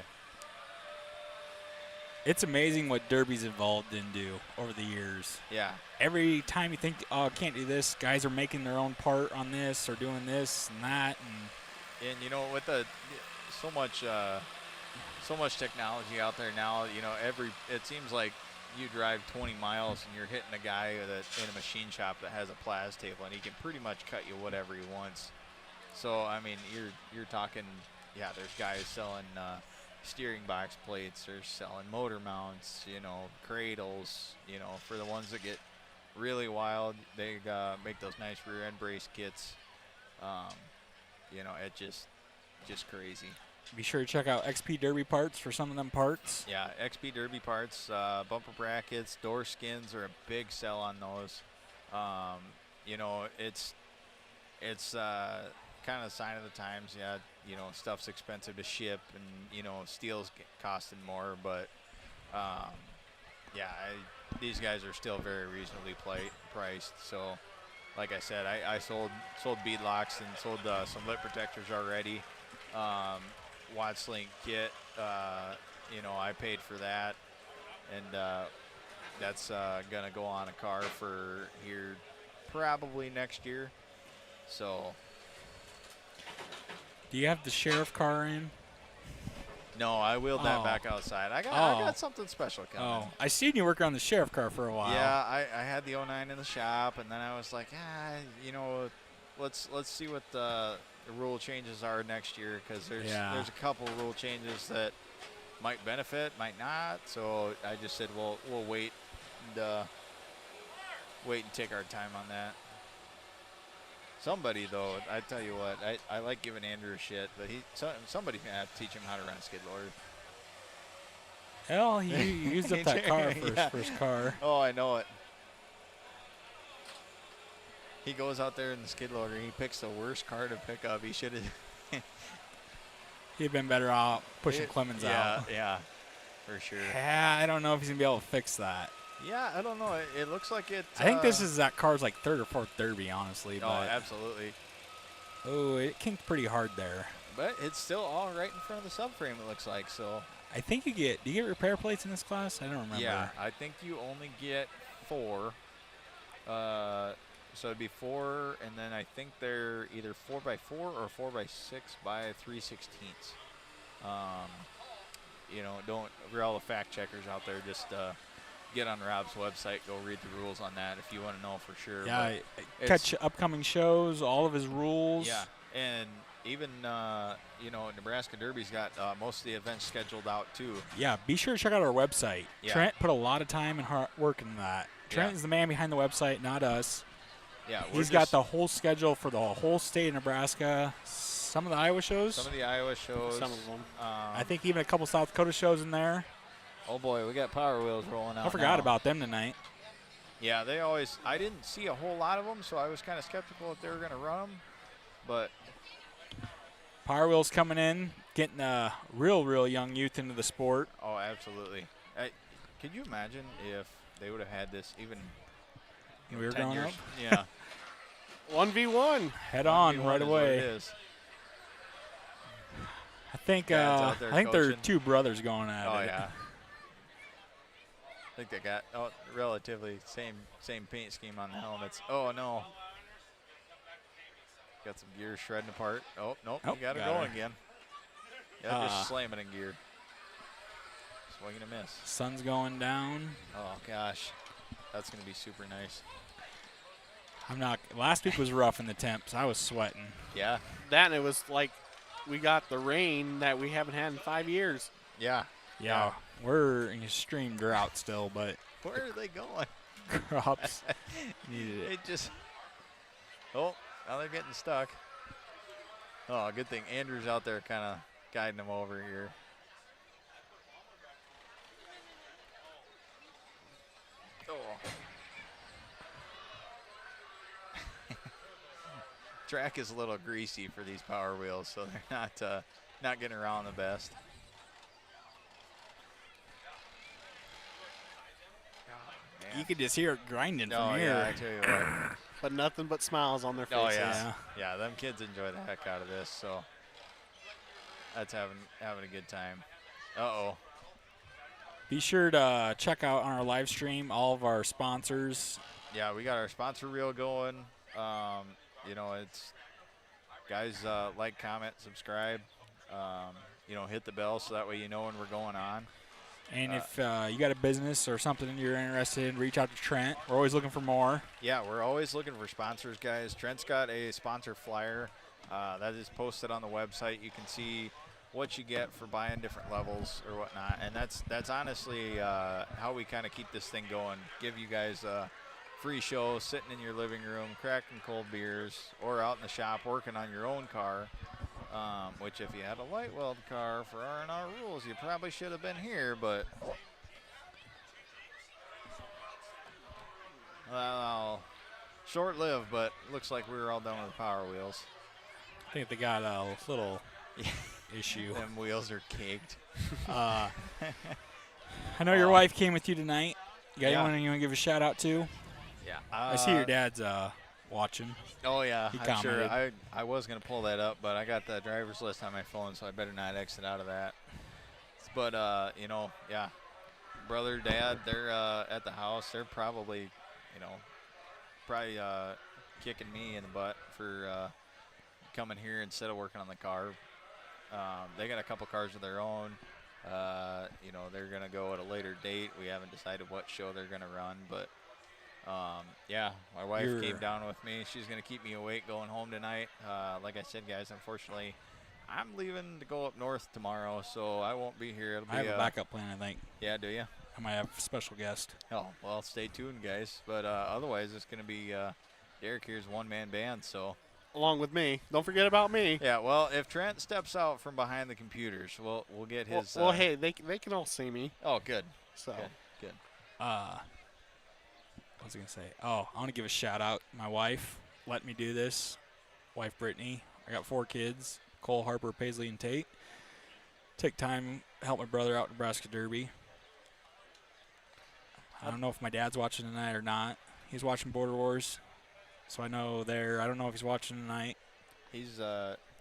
It's amazing what Derby's evolved into over the years. Yeah. Every time you think, oh, I can't do this, guys are making their own part on this or doing this and that. And you know, with so much technology out there now, you know, it seems like you drive 20 miles and you're hitting a guy in a machine shop that has a plas table, and he can pretty much cut you whatever he wants. So I mean, you're talking, yeah, there's guys selling steering box plates, they're selling motor mounts, you know, cradles, you know, for the ones that get really wild, they make those nice rear end brace kits. You know, it just crazy. Be sure to check out XP Derby parts for some of them parts. Yeah, XP Derby parts, bumper brackets, door skins are a big sell on those. You know, it's kind of a sign of the times. Yeah, you know, stuff's expensive to ship, and you know, steel's costing more. But yeah, these guys are still very reasonably priced. So, like I said, I sold bead locks and sold some lip protectors already. Watts Link kit, you know, I paid for that, and that's gonna go on a car for here probably next year. So. Do you have the sheriff car in? No, I wheeled that back outside. I got something special coming. Oh, I seen you work on the sheriff car for a while. Yeah, I had the 09 in the shop, and then I was like, you know, let's see what the rule changes are next year, because there's a couple rule changes that might benefit, might not. So I just said, well, we'll wait and take our time on that. Somebody, though, I tell you what, I like giving Andrew shit, but somebody's going to have to teach him how to run a skid loader. Hell, he used up that car for his first car. Oh, I know it. He goes out there in the skid loader, and he picks the worst car to pick up. He should have. He'd been better off pushing Clemens out. Yeah, for sure. Yeah, I don't know if he's going to be able to fix that. Yeah, I don't know. It looks like it. I think this is that car's like third or fourth Derby, honestly. Oh, but absolutely. Oh, it kinked pretty hard there. But it's still all right in front of the subframe, it looks like. So I think do you get repair plates in this class? I don't remember. Yeah, I think you only get 4. So it'd be 4, and then I think they're either 4x4 or 4x6 by 3/16. You know, for all the fact checkers out there, just get on Rob's website, go read the rules on that if you want to know for sure. Yeah, catch upcoming shows, all of his rules. Yeah, and even, you know, Nebraska Derby's got most of the events scheduled out too. Yeah, be sure to check out our website. Yeah. Trent put a lot of time and hard work into that. Trent is the man behind the website, not us. Yeah, he's got the whole schedule for the whole state of Nebraska. Some of the Iowa shows. Some of the Iowa shows. Some of them. I think even a couple South Dakota shows in there. Oh boy, we got Power Wheels rolling out. I forgot about them tonight. Yeah, I didn't see a whole lot of them, so I was kind of skeptical if they were going to run them. But Power Wheels coming in, getting a real young youth into the sport. Oh, absolutely. Could you imagine if they would have had this even we were 10 growing years? up? Yeah. 1v1. Head on right away. It is. I think there are 2 brothers going at it. Oh, yeah. I think they got relatively same paint scheme on the helmets. Oh, no. Got some gears shredding apart. Oh, nope, you got it going again. Yeah, just slam it in gear. Swing and a miss. Sun's going down. Oh, gosh. That's going to be super nice. Last week was rough in the temps. I was sweating. Yeah. That, and it was like we got the rain that we haven't had in 5 years. Yeah. Yeah. We're in extreme drought still, but where are they going? Crops needed it. It just. Oh, now they're getting stuck. Oh, good thing Andrew's out there kind of guiding them over here. Oh. Track is a little greasy for these Power Wheels, so they're not getting around the best. You could just hear it grinding from here. Yeah, I tell you what. But nothing but smiles on their faces. Oh, yeah. Yeah, them kids enjoy the heck out of this, so that's having a good time. Uh-oh. Be sure to check out on our live stream all of our sponsors. Yeah, we got our sponsor reel going. You know, it's guys like, comment, subscribe. You know, hit the bell so that way you know when we're going on. And if you got a business or something you're interested in, reach out to Trent. We're always looking for more. Yeah, we're always looking for sponsors, guys. Trent's got a sponsor flyer that is posted on the website. You can see what you get for buying different levels or whatnot. And that's honestly how we kind of keep this thing going. Give you guys a free show sitting in your living room, cracking cold beers, or out in the shop working on your own car. Which if you had a light weld car for R&R rules, you probably should have been here, but well, short-lived, but looks like we were all done with the Power Wheels. I think they got a little issue. Them wheels are caked. I know your wife came with you tonight. You got Yeah. anyone you want to give a shout out to? Yeah. I see your dad's watching. Oh, yeah. He I'm sure. commented. I was going to pull that up, but I got the driver's list on my phone, so I better not exit out of that. But, you know, yeah. Brother, dad, they're at the house. They're probably, you know, kicking me in the butt for coming here instead of working on the car. They got a couple cars of their own. You know, they're going to go at a later date. We haven't decided what show they're going to run, but yeah, my wife came down with me. She's going to keep me awake going home tonight. Like I said, guys, unfortunately, I'm leaving to go up north tomorrow, so I won't be here. It'll be I have a backup plan, I think. Yeah, do you? I might have a special guest. Oh, well, stay tuned, guys. But otherwise, it's going to be Derek here's one-man band, so. Along with me. Don't forget about me. Yeah, well, if Trent steps out from behind the computers, we'll get his. Well, hey, they can all see me. Oh, good. So. Good. What was I going to say? Oh, I want to give a shout out. My wife let me do this. Wife Brittany. I got 4 kids. Cole, Harper, Paisley, and Tate. Take time to help my brother out at Nebraska Derby. I don't know if my dad's watching tonight or not. He's watching Border Wars. So I know there. I don't know if he's watching tonight. He's,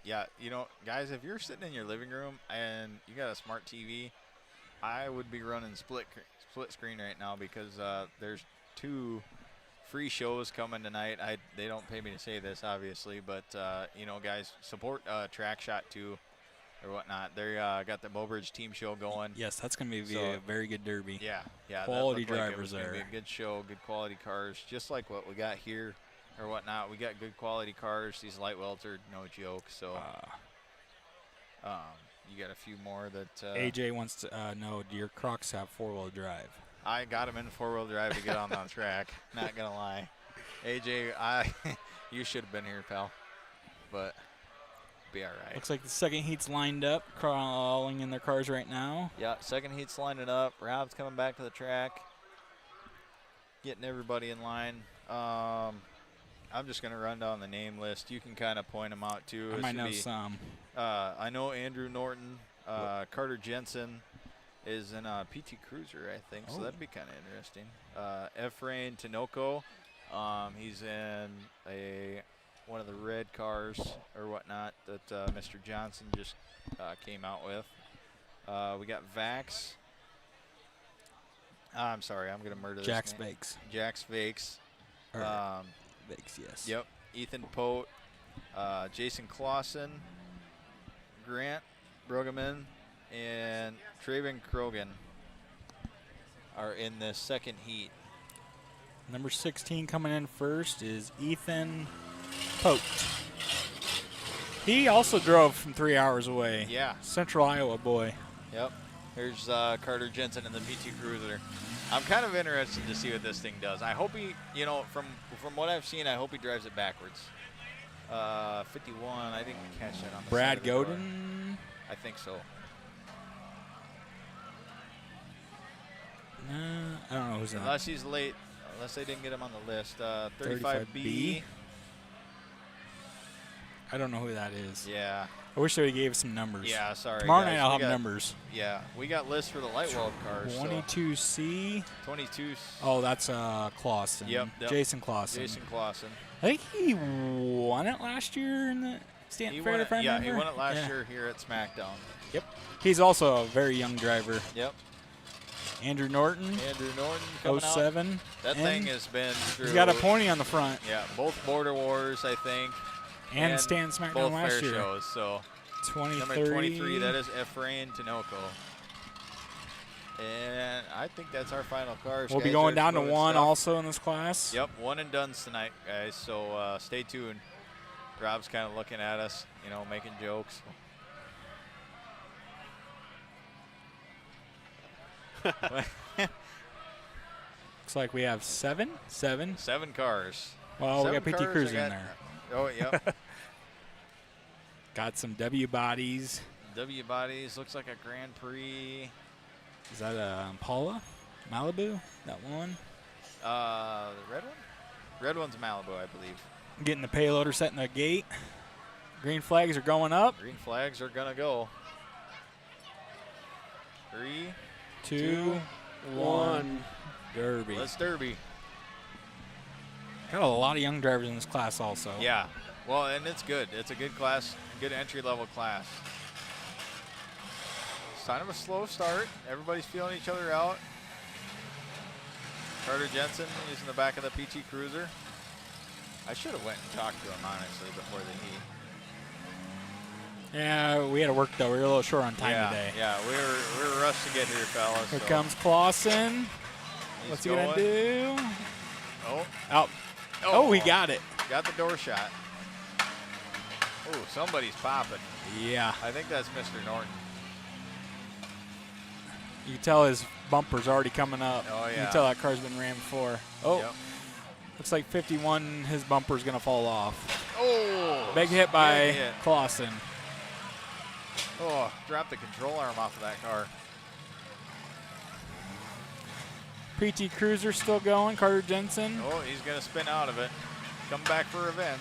yeah, you know, guys, if you're sitting in your living room and you got a smart TV, I would be running split screen right now because there's 2 free shows coming tonight. They don't pay me to say this, obviously, but, you know, guys, support Track Shot 2 or whatnot. They got the Bowbridge team show going. Yes, that's going to be So- a very good derby. Yeah. Quality that looked like it drivers was gonna there. Be a good show, good quality cars, just like what we got here or whatnot. We got good quality cars. These light welds are no joke. So you got a few more that AJ wants to know, do your Crocs have 4-wheel drive? I got them in 4-wheel drive to get on the track. Not gonna lie, AJ, you should have been here, pal. But be all right. Looks like the second heat's lined up, crawling in their cars right now. Yeah, second heat's lining up. Rob's coming back to the track, getting everybody in line. I'm just going to run down the name list. You can kind of point them out, too. I might know some. I know Andrew Norton. Carter Jensen is in a PT Cruiser, I think, so that'd be kind of interesting. Efrain Tinoco, he's in one of the red cars or whatnot that Mr. Johnson just came out with. We got Vax. I'm sorry, I'm going to murder Jax this name. Bakes. Jax Vakes. Bakes, yes. Yep. Ethan Pote, Jason Clausen, Grant Brueggemann, and Traven Krogan are in the second heat. Number 16 coming in first is Ethan Pote. He also drove from 3 hours away. Yeah. Central Iowa boy. Yep. Here's Carter Jensen in the PT Cruiser. I'm kind of interested to see what this thing does. I hope he, you know, from what I've seen, I hope he drives it backwards. 51, I didn't catch that on the Brad side of the car. Godin. I think so. I don't know who's in Unless he's late, unless they didn't get him on the list. 35B. I don't know who that is. Yeah. I wish they would gave some numbers. Yeah, sorry. Tomorrow guys. night I'll We have got- numbers. Yeah, we got lists for the light weld cars. 22C. 22. Oh, that's Clausen. Yep. Jason Clausen. Jason Clausen. I think he won it last year in the Stanton He Fair. won it, if I yeah, he remember. won it last Yeah. year here at SmackDown. Yep. He's also a very young driver. Yep. Andrew Norton. Andrew Norton coming out. 07. That and thing has been through. He's got a pony on the front. Yeah, both Border Wars, I think. And Stanton Smackdown both last fair year. shows. So 23. number 23, that is Efrain Tinoco. And I think that's our final cars. We'll be guys. going There's down to moving one stuff. also in this class. Yep, one and done's tonight, guys. So stay tuned. Rob's kind of looking at us, you know, making jokes. Looks like we have seven. 7 cars. Well, we 7 got PT cars, Cruiser I in got- there. Oh, yep. Got some W bodies. W bodies looks like a Grand Prix. Is that a Impala? Malibu? That one? The red one? Red one's Malibu, I believe. Getting the payloader set in the gate. Green flags are going up. Green flags are going to go. 3, 2, 1. Derby. Let's Derby. Got a lot of young drivers in this class also. Yeah. Well, and it's good. It's a good class, good entry-level class. It's kind of a slow start. Everybody's feeling each other out. Carter Jensen, he's in the back of the PT Cruiser. I should have went and talked to him, honestly, before the heat. Yeah, we had to work, though. We were a little short on time today. Yeah, we were rushed to get here, fellas. Here comes Clausen. He's What's he going to do? Oh. Out. Oh, he got it. Got the door shot. Oh, somebody's popping. Yeah. I think that's Mr. Norton. You can tell his bumper's already coming up. Oh, yeah. You can tell that car's been rammed before. Oh, Yep. looks like 51, his bumper's going to fall off. Oh. Big hit by Big hit. Clausen. Oh, dropped the control arm off of that car. PT Cruiser still going, Carter Jensen. Oh, he's going to spin out of it. Come back for revenge.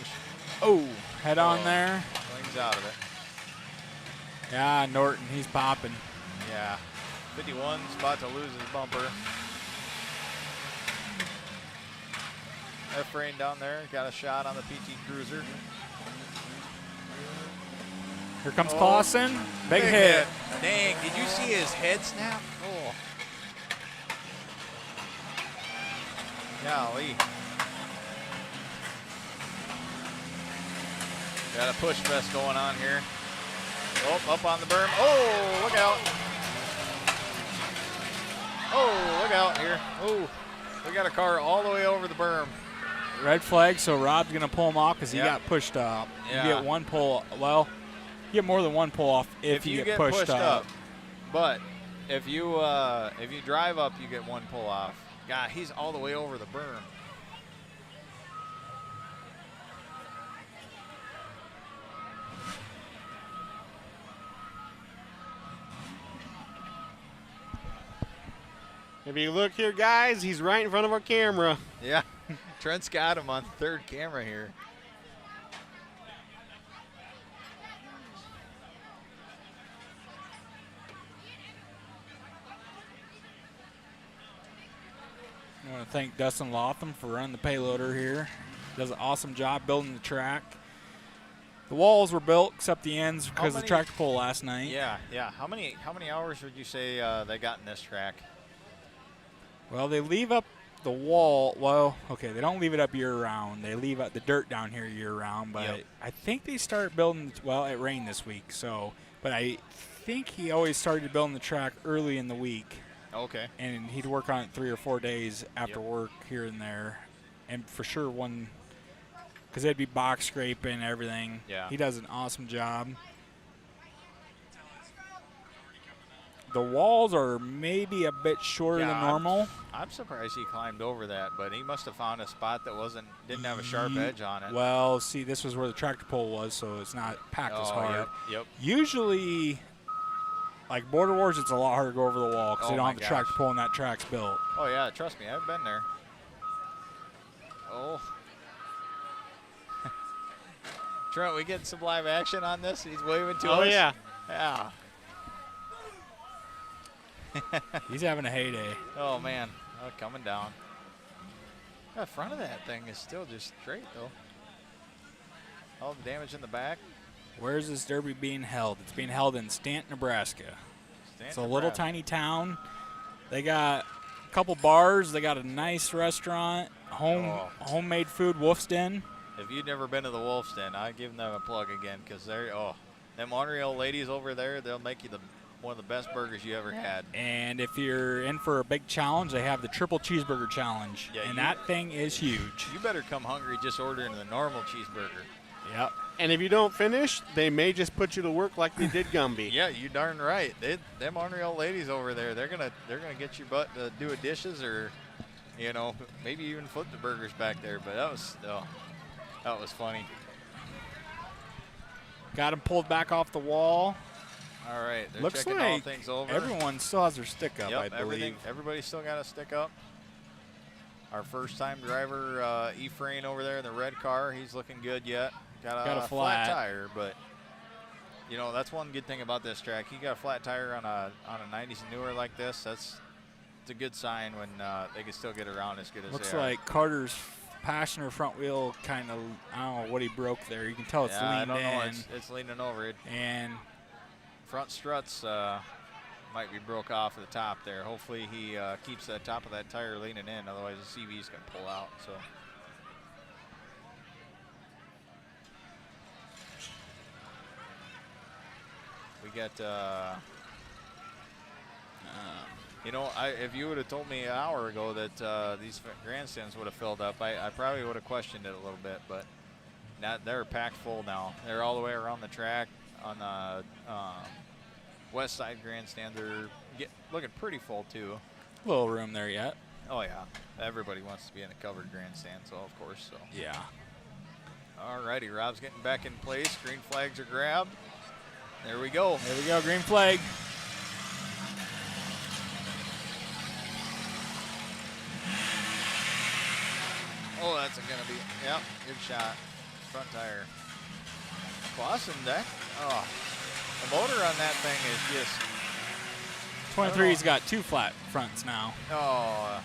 Oh, head on there. Swings out of it. Yeah, Norton, he's popping. Yeah. 51's about to lose his bumper. F-Rain down there got a shot on the PT Cruiser. Here comes Clausen. Big hit. Dang, did you see his head snap? Oh. Golly. Got a push fest going on here. Oh, up on the berm. Oh, look out. Oh, look out here. Oh, we got a car all the way over the berm. Red flag, so Rob's going to pull him off because he Yep. got pushed up. Yeah. You get one pull. Well, you get more than one pull off if you get pushed up. But if you drive up, you get one pull off. God, he's all the way over the berm. If you look here, guys, he's right in front of our camera. Yeah, Trent's got him on third camera here. I want to thank Dustin Lotham for running the payloader here. Does an awesome job building the track. The walls were built except the ends because of the tractor pull last night. Yeah, yeah. How many hours would you say they got in this track? Well, they leave up the wall. Well, okay, they don't leave it up year-round. They leave up the dirt down here year-round. But Yep. I think they start building. Well, it rained this week, so. But I think he always started building the track early in the week. Okay. And he'd work on it 3 or 4 days after work here and there, and for sure one, because they'd be box scraping and everything. Yeah. He does an awesome job. The walls are maybe a bit shorter than normal. I'm surprised he climbed over that, but he must have found a spot that didn't have a sharp edge on it. Well, see, this was where the tractor pole was, so it's not packed as hard. Yep. Usually, like Border Wars, it's a lot harder to go over the wall because Oh they don't my have the gosh. tractor pole and that track's built. Oh yeah, trust me, I've been there. Oh. Trent, we get some live action on this? He's waving to us. Oh, yeah. Yeah. He's having a heyday. Oh man, coming down. The front of that thing is still just straight though. All the damage in the back. Where's this derby being held? It's being held in Stanton, Nebraska. It's a little tiny town. They got a couple bars. They got a nice restaurant, homemade food, Wolf's Den. If you've never been to the Wolf's Den, I give them a plug again because they're them Montreal ladies over there. They'll make you one of the best burgers you ever had. And if you're in for a big challenge, they have the triple cheeseburger challenge, Yeah, and that thing is huge. You better come hungry just ordering the normal cheeseburger. Yep. And if you don't finish, they may just put you to work like they did Gumby. Yeah, you darn right. Them Montreal ladies over there, they're gonna get your butt to do dishes or, maybe even flip the burgers back there. But that was funny. Got him pulled back off the wall. All right, they're Looks checking all like things over. everyone still has their stick up, Yep, I believe. everybody's still got a stick up. Our first-time driver, Ephraim over there in the red car, he's looking good yet. got a flat tire, but you know that's one good thing about this track. He got a flat tire on a 90s and newer like this. It's a good sign when they can still get around as good as Looks they are. like Carter's passenger front wheel kind of, I don't know what he broke there. You can tell it's leaned I don't know. in. It's leaning over. And Front struts might be broke off at the top there. Hopefully he keeps that top of that tire leaning in. Otherwise the CV's going to pull out. So. We got, you know, if you would have told me an hour ago that these grandstands would have filled up, I probably would have questioned it a little bit, but they're packed full now. They're all the way around the track on the west side grandstand. They're looking pretty full too. little room there yet. Oh yeah, everybody wants to be in a covered grandstand, so of course so. Yeah. All righty, Rob's getting back in place. Green flags are grabbed. There we go. There we go, green flag. Oh, that's going to be, yep, good shot. Front tire. Clausen, the motor on that thing is just. 23's got 2 flat fronts now. Oh.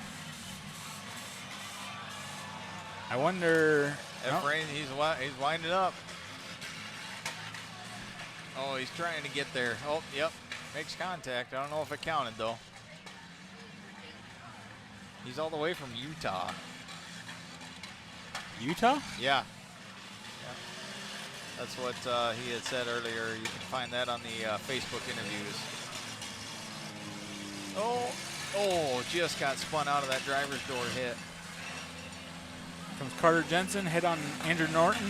I wonder. Efrain, he's winding up. Oh, he's trying to get there. Oh, yep, makes contact. I don't know if it counted, though. He's all the way from Utah. Utah? Yeah. That's what he had said earlier. You can find that on the Facebook interviews. Oh, just got spun out of that driver's door hit. Comes Carter Jensen, hit on Andrew Norton.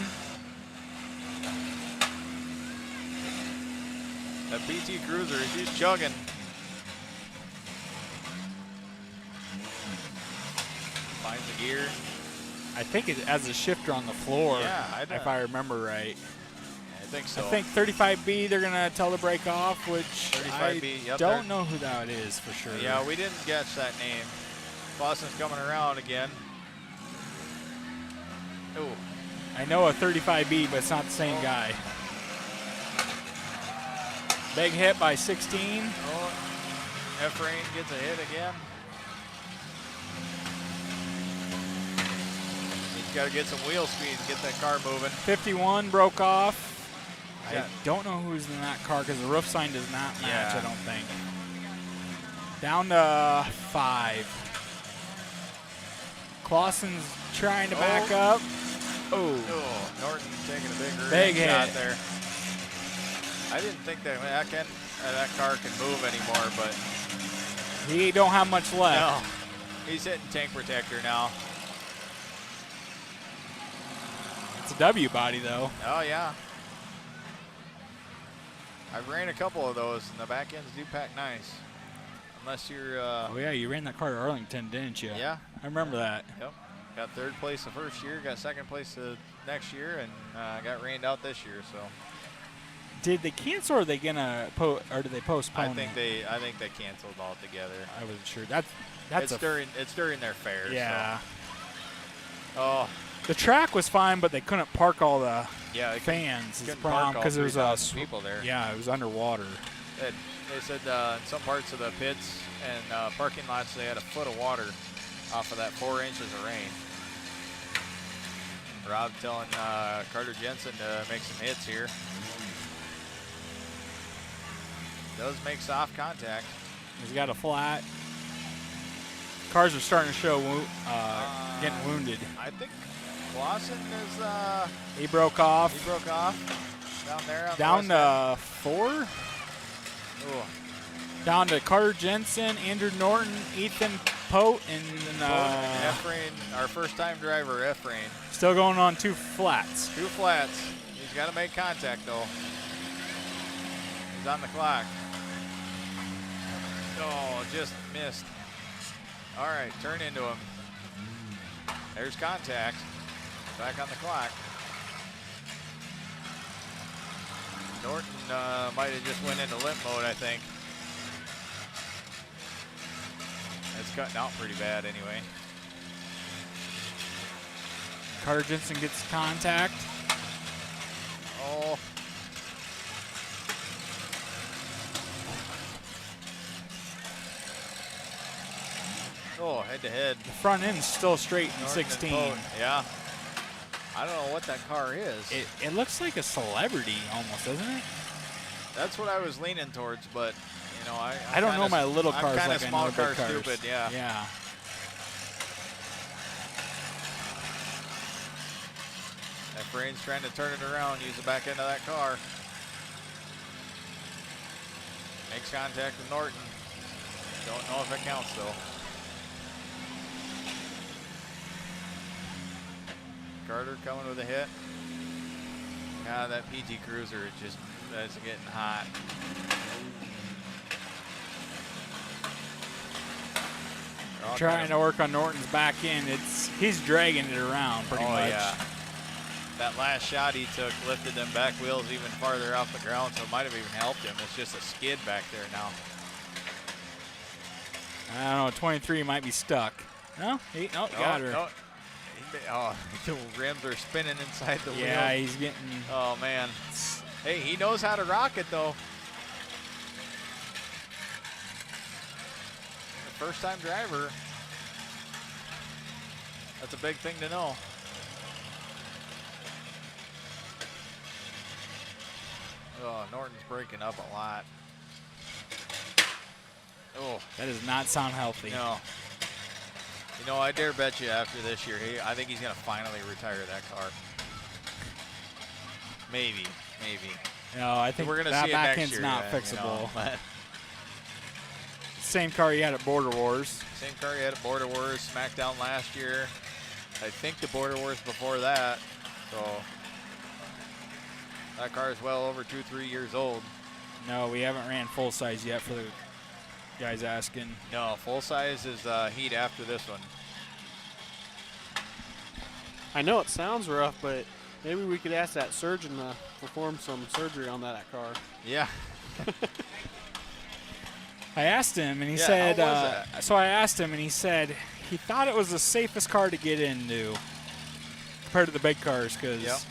That PT Cruiser, she's chugging. Finds the gear. I think it has a shifter on the floor, Yeah, if I remember right. I think so. I think 35B, they're going to tell the break off, which 35B, yep, don't know who that is for sure. Yeah, we didn't catch that name. Boston's coming around again. Oh, I know a 35B, but it's not the same guy. Big hit by 16. Oh, Efrain gets a hit again. He's got to get some wheel speed to get that car moving. 51 broke off. Yeah. I don't know who's in that car because the roof sign does not match, Yeah. I don't think. Down to 5. Clausen's trying to back up. Oh. Norton taking a Big shot hit. there. I didn't think that car can move anymore, but He don't have much left. no. He's hitting tank protector now. It's a W body, though. Oh, yeah. I've ran a couple of those, and the back ends do pack nice. Unless you're... Oh, yeah, you ran that car to Arlington, didn't you? Yeah. I remember that. Yep. Got third place the first year, got second place the next year, and got rained out this year, so... Did they cancel, or are they gonna or did they postpone? I think they canceled altogether. I wasn't sure. That's it's during their fair. Yeah. So. Oh. The track was fine, but they couldn't park all the Yeah. fans. Is the Couldn't problem park all because there was 3,000 people there. Yeah, it was underwater. They said in some parts of the pits and parking lots they had a foot of water off of that 4 inches of rain. Rob telling Carter Jensen to make some hits here. Does make soft contact. He's got a flat. Cars are starting to show getting wounded. I think Clausen is. He broke off. He broke off down there. On Down the to 4. Ooh. Down to Carter Jensen, Andrew Norton, Ethan Pote, and Efrain, our first-time driver, Efrain. Still going on 2 flats. 2 flats. He's got to make contact though. He's on the clock. Oh, just missed. All right, turn into him. There's contact. Back on the clock. Norton might have just went into limp mode, I think. It's cutting out pretty bad anyway. Carter Jensen gets contact. head-to-head. The front end's still straight in Norton and 16. Pote, yeah. I don't know what that car is. It looks like a celebrity almost, doesn't it? That's what I was leaning towards, but you know, I don't know my little cars I'm like I small know car big cars. stupid, yeah. Yeah. Efrain's trying to turn it around, use the back end of that car. Makes contact with Norton. Don't know if it counts though. Carter coming with a hit. God, that PT Cruiser is just, that's getting hot. Trying to work on Norton's back end. He's dragging it around pretty much. Yeah. That last shot he took lifted them back wheels even farther off the ground, so it might have even helped him. It's just a skid back there now. I don't know, 23 might be stuck. No? Got her. No. Oh, the rims are spinning inside the wheel. Yeah, he's getting... Oh, man. Hey, he knows how to rock it, though. First-time driver. That's a big thing to know. Oh, Norton's breaking up a lot. Oh. That does not sound healthy. No. You know, I dare bet you after this year, I think he's going to finally retire that car. Maybe. No, I think we're gonna that see it back next end's year, not yeah, fixable. You know, Same car you had at Border Wars. same car he had at Border Wars, SmackDown last year. I think the Border Wars before that. So that car is well over 2-3 years old. No, we haven't ran full size yet for the guys asking. No, full size is heat after this one. I know it sounds rough, but maybe we could ask that surgeon to perform some surgery on that car. Yeah. I asked him, and he Yeah, said, how was that? so I asked him, and he said he thought it was the safest car to get into compared to the big cars because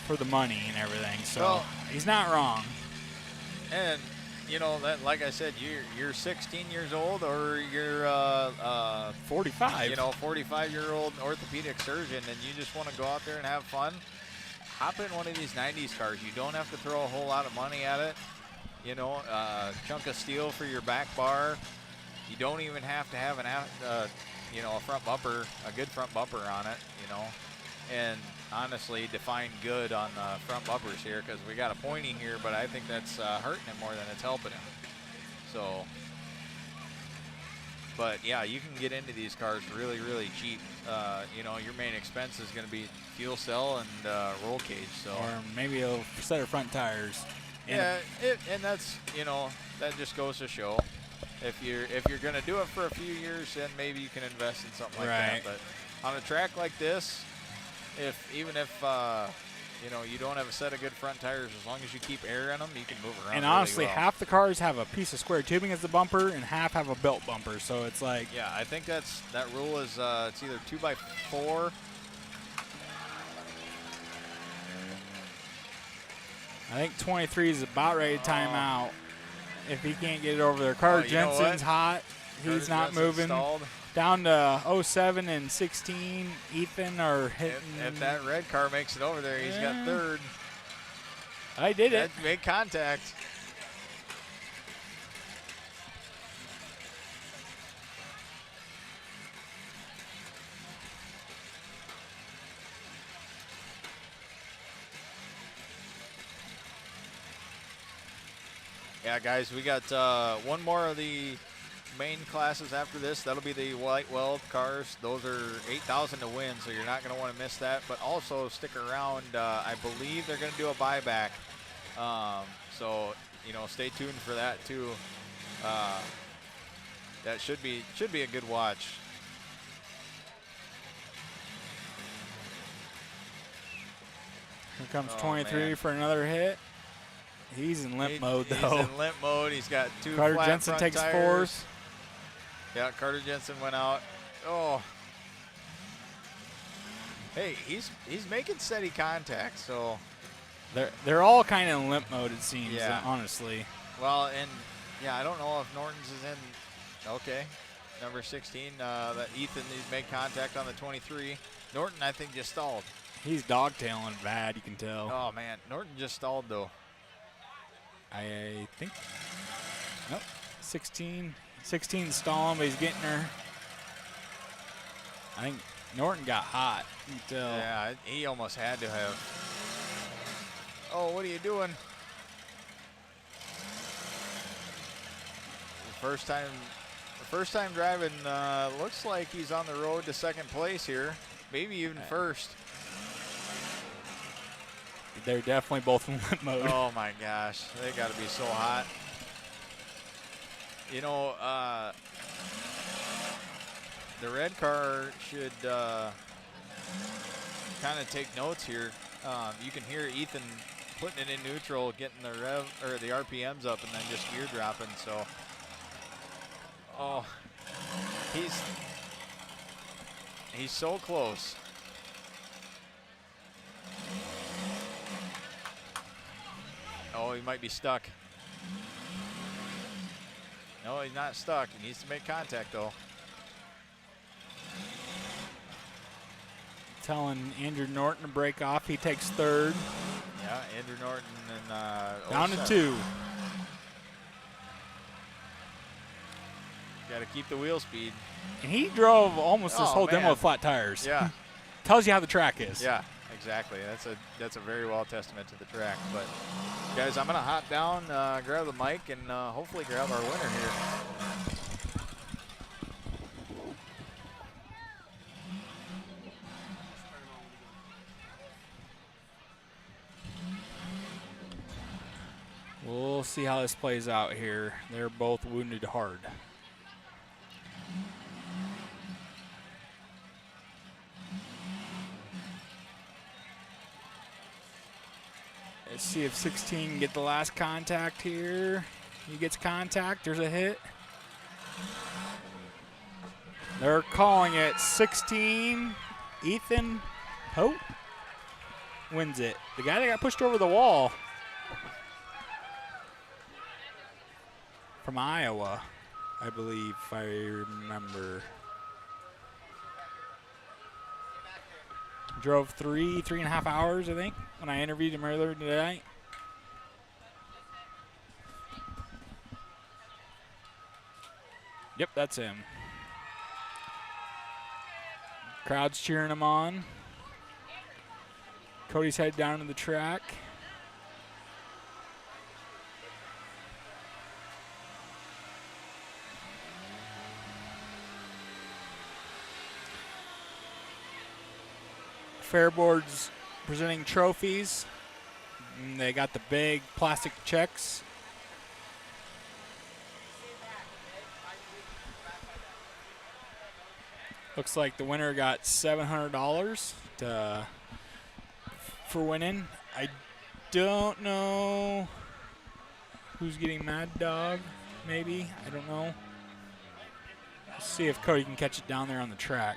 for the money and everything. So Well, he's not wrong. And you know that, like I said, you're 16 years old or you're 45. you know, 45-year-old orthopedic surgeon, and you just want to go out there and have fun. Hop in one of these 90s cars. You don't have to throw a whole lot of money at it. You know, chunk of steel for your back bar. You don't even have to have you know, a front bumper, a good front bumper on it. You know, and honestly, define good on the front bumpers here because we got a pointy here, but I think that's hurting him more than it's helping him. So, but yeah, you can get into these cars really, really cheap. You know, your main expense is going to be fuel cell and roll cage. So, Or maybe a set of front tires. And yeah, and that's, you know, that just goes to show if you're going to do it for a few years, then maybe you can invest in something like that. But on a track like this, even if you know, you don't have a set of good front tires, as long as you keep air in them, you can move around. And really honestly, well. half the cars have a piece of square tubing as the bumper, and half have a belt bumper. So it's like, yeah, I think that rule is it's either 2x4. I think 23 is about ready to time out. If he can't get it over there, Carter Jensen's hot. He's not moving. Stalled. Down to 07 and 16. Ethan are hitting. If that red car makes it over there, he's got third. I did it. Make contact. Yeah, guys, we got one more of the main classes after this. That'll be the white weld cars. Those are 8,000 to win, so you're not going to want to miss that. But also stick around. I believe they're going to do a buyback. So, you know, stay tuned for that too. That should be a good watch. Here comes Oh, 23 man. for another hit. He's in limp mode, though. He's in limp mode. He's got two Carter flat Jensen front takes tires. fourth. Yeah, Carter Jensen went out. Oh. Hey, he's making steady contact, so. They're all kind of in limp mode, it seems, Yeah. honestly. Well, and yeah, I don't know if Norton's is in. Okay. number 16, that Ethan, he's made contact on the 23. Norton, I think, just stalled. He's dogtailing bad, you can tell. Oh, man. Norton just stalled, though. I think. Nope. 16 stalling, but he's getting her. I think Norton got hot. You can tell. Yeah, he almost had to have. Oh, what are you doing? The first time driving, looks like he's on the road to second place here, maybe even first. They're definitely both in limp mode. Oh my gosh, they got to be so hot. You know, the red car should kind of take notes here. You can hear Ethan putting it in neutral, getting the the RPMs up, and then just gear dropping. So, oh, he's so close. Oh, he might be stuck. No, he's not stuck. He needs to make contact, though. Telling Andrew Norton to break off. He takes third. Yeah, Andrew Norton and down to 07. 2. Got to keep the wheel speed. And he drove almost this whole demo man. with flat tires. Yeah. Tells you how the track is. Yeah, exactly. That's a very well testament to the track. But guys, I'm gonna hop down, grab the mic, and hopefully grab our winner here. We'll see how this plays out here. They're both wounded hard. Let's see if 16 can get the last contact here. He gets contact. There's a hit. They're calling it 16. Ethan Pope wins it. The guy that got pushed over the wall from Iowa, I believe, if I remember. Drove 3.5 hours, I think, when I interviewed him earlier today. Yep, that's him. Crowd's cheering him on. Cody's headed down to the track. Fairboard's presenting trophies. And they got the big plastic checks. Looks like the winner got $700 for winning. I don't know who's getting Mad Dog, maybe. I don't know. Let's see if Cody can catch it down there on the track.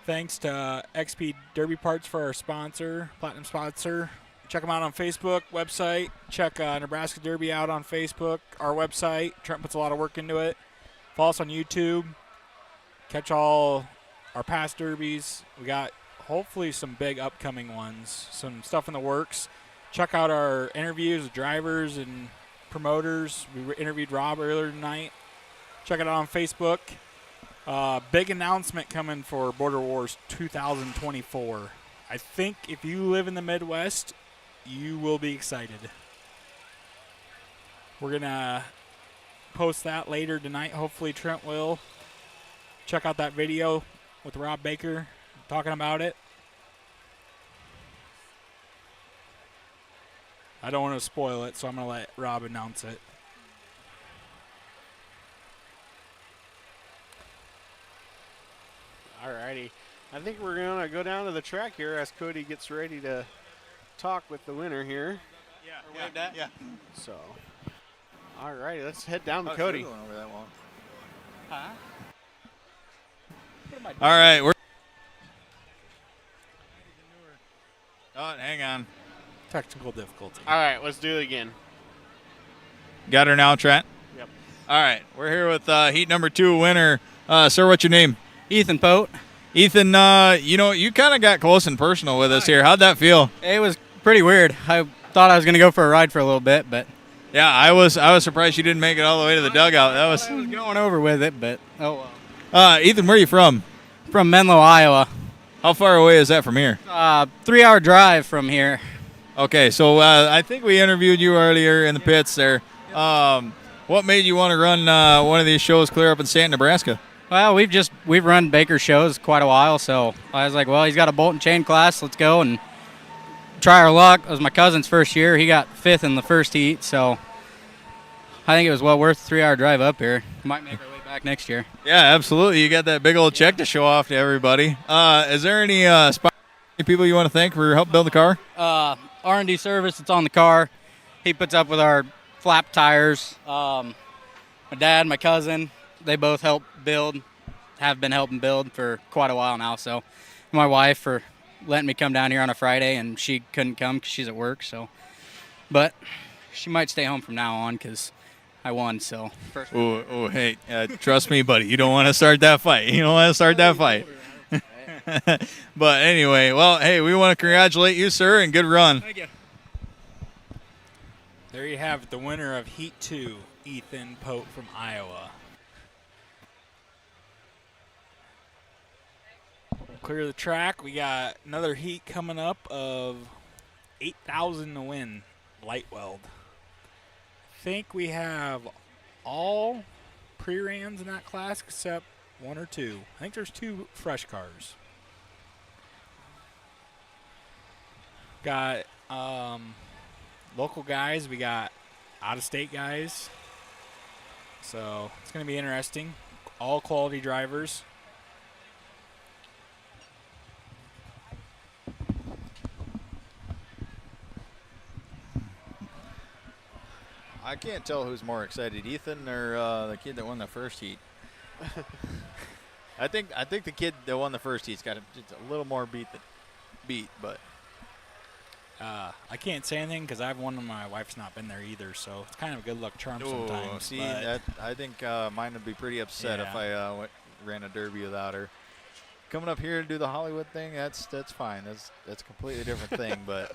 Thanks to XP Derby Parts for our sponsor, platinum sponsor. Check them out on Facebook, website. Check Nebraska Derby out on Facebook, our website. Trent puts a lot of work into it. Follow us on YouTube. Catch all our past derbies. We got hopefully some big upcoming ones, some stuff in the works. Check out our interviews with drivers and promoters. We interviewed Rob earlier tonight. Check it out on Facebook. Big announcement coming for Border Wars 2024. I think if you live in the Midwest, you will be excited. We're going to post that later tonight. Hopefully Trent will. Check out that video with Rob Baker talking about it. I don't want to spoil it, so I'm going to let Rob announce it. Alrighty. I think we're going to go down to the track here as Cody gets ready to talk with the winner here. Yeah. So, alrighty, let's head down to Cody. Over that wall. Huh? All right, we're. Oh, hang on. Technical difficulty. All right, let's do it again. Got her now, Trent? Yep. All right, we're here with heat number 2 winner. Sir, what's your name? Ethan Pote. Ethan, you kind of got close and personal with us here. How'd that feel? It was pretty weird. I thought I was going to go for a ride for a little bit, but Yeah, I was surprised you didn't make it all the way to the dugout. That was. I was going over with it, but oh well. Ethan, where are you from? From Menlo, Iowa. How far away is that from here? 3-hour drive from here. Okay, so I think we interviewed you earlier in the pits there. What made you want to run one of these shows clear up in Stanton, Nebraska? Well, we've run Baker shows quite a while, so I was like, well, he's got a bolt and chain class. Let's go and try our luck. It was my cousin's first year. He got 5th in the first heat, so I think it was well worth the 3-hour drive up here. Might make our way back next year. Yeah, absolutely. You got that big old check to show off to everybody. Is there any people you want to thank for helping build the car? R&D service, it's on the car. He puts up with our flap tires. My dad, my cousin, they both have been helping build for quite a while now. So my wife for letting me come down here on a Friday, and she couldn't come because she's at work. So, but she might stay home from now on because I won. So. Oh, hey, trust me, buddy. You don't want to start that fight. But anyway, well, hey, we want to congratulate you, sir, and good run. Thank you. There you have it, the winner of Heat 2, Ethan Pote from Iowa. Clear the track. We got another heat coming up of 8,000 to win, light weld. I think we have all pre-rans in that class except 1 or 2. I think there's 2 fresh cars. Got local guys, we got out-of-state guys. So it's going to be interesting. All quality drivers. I can't tell who's more excited, Ethan or the kid that won the first heat. I think the kid that won the first heat's got just a little more beat, but I can't say anything because I've won and my wife's not been there either, so it's kind of a good luck charm sometimes. See, I think mine would be pretty upset if I ran a derby without her. Coming up here to do the Hollywood thing, that's fine. That's a completely different thing. But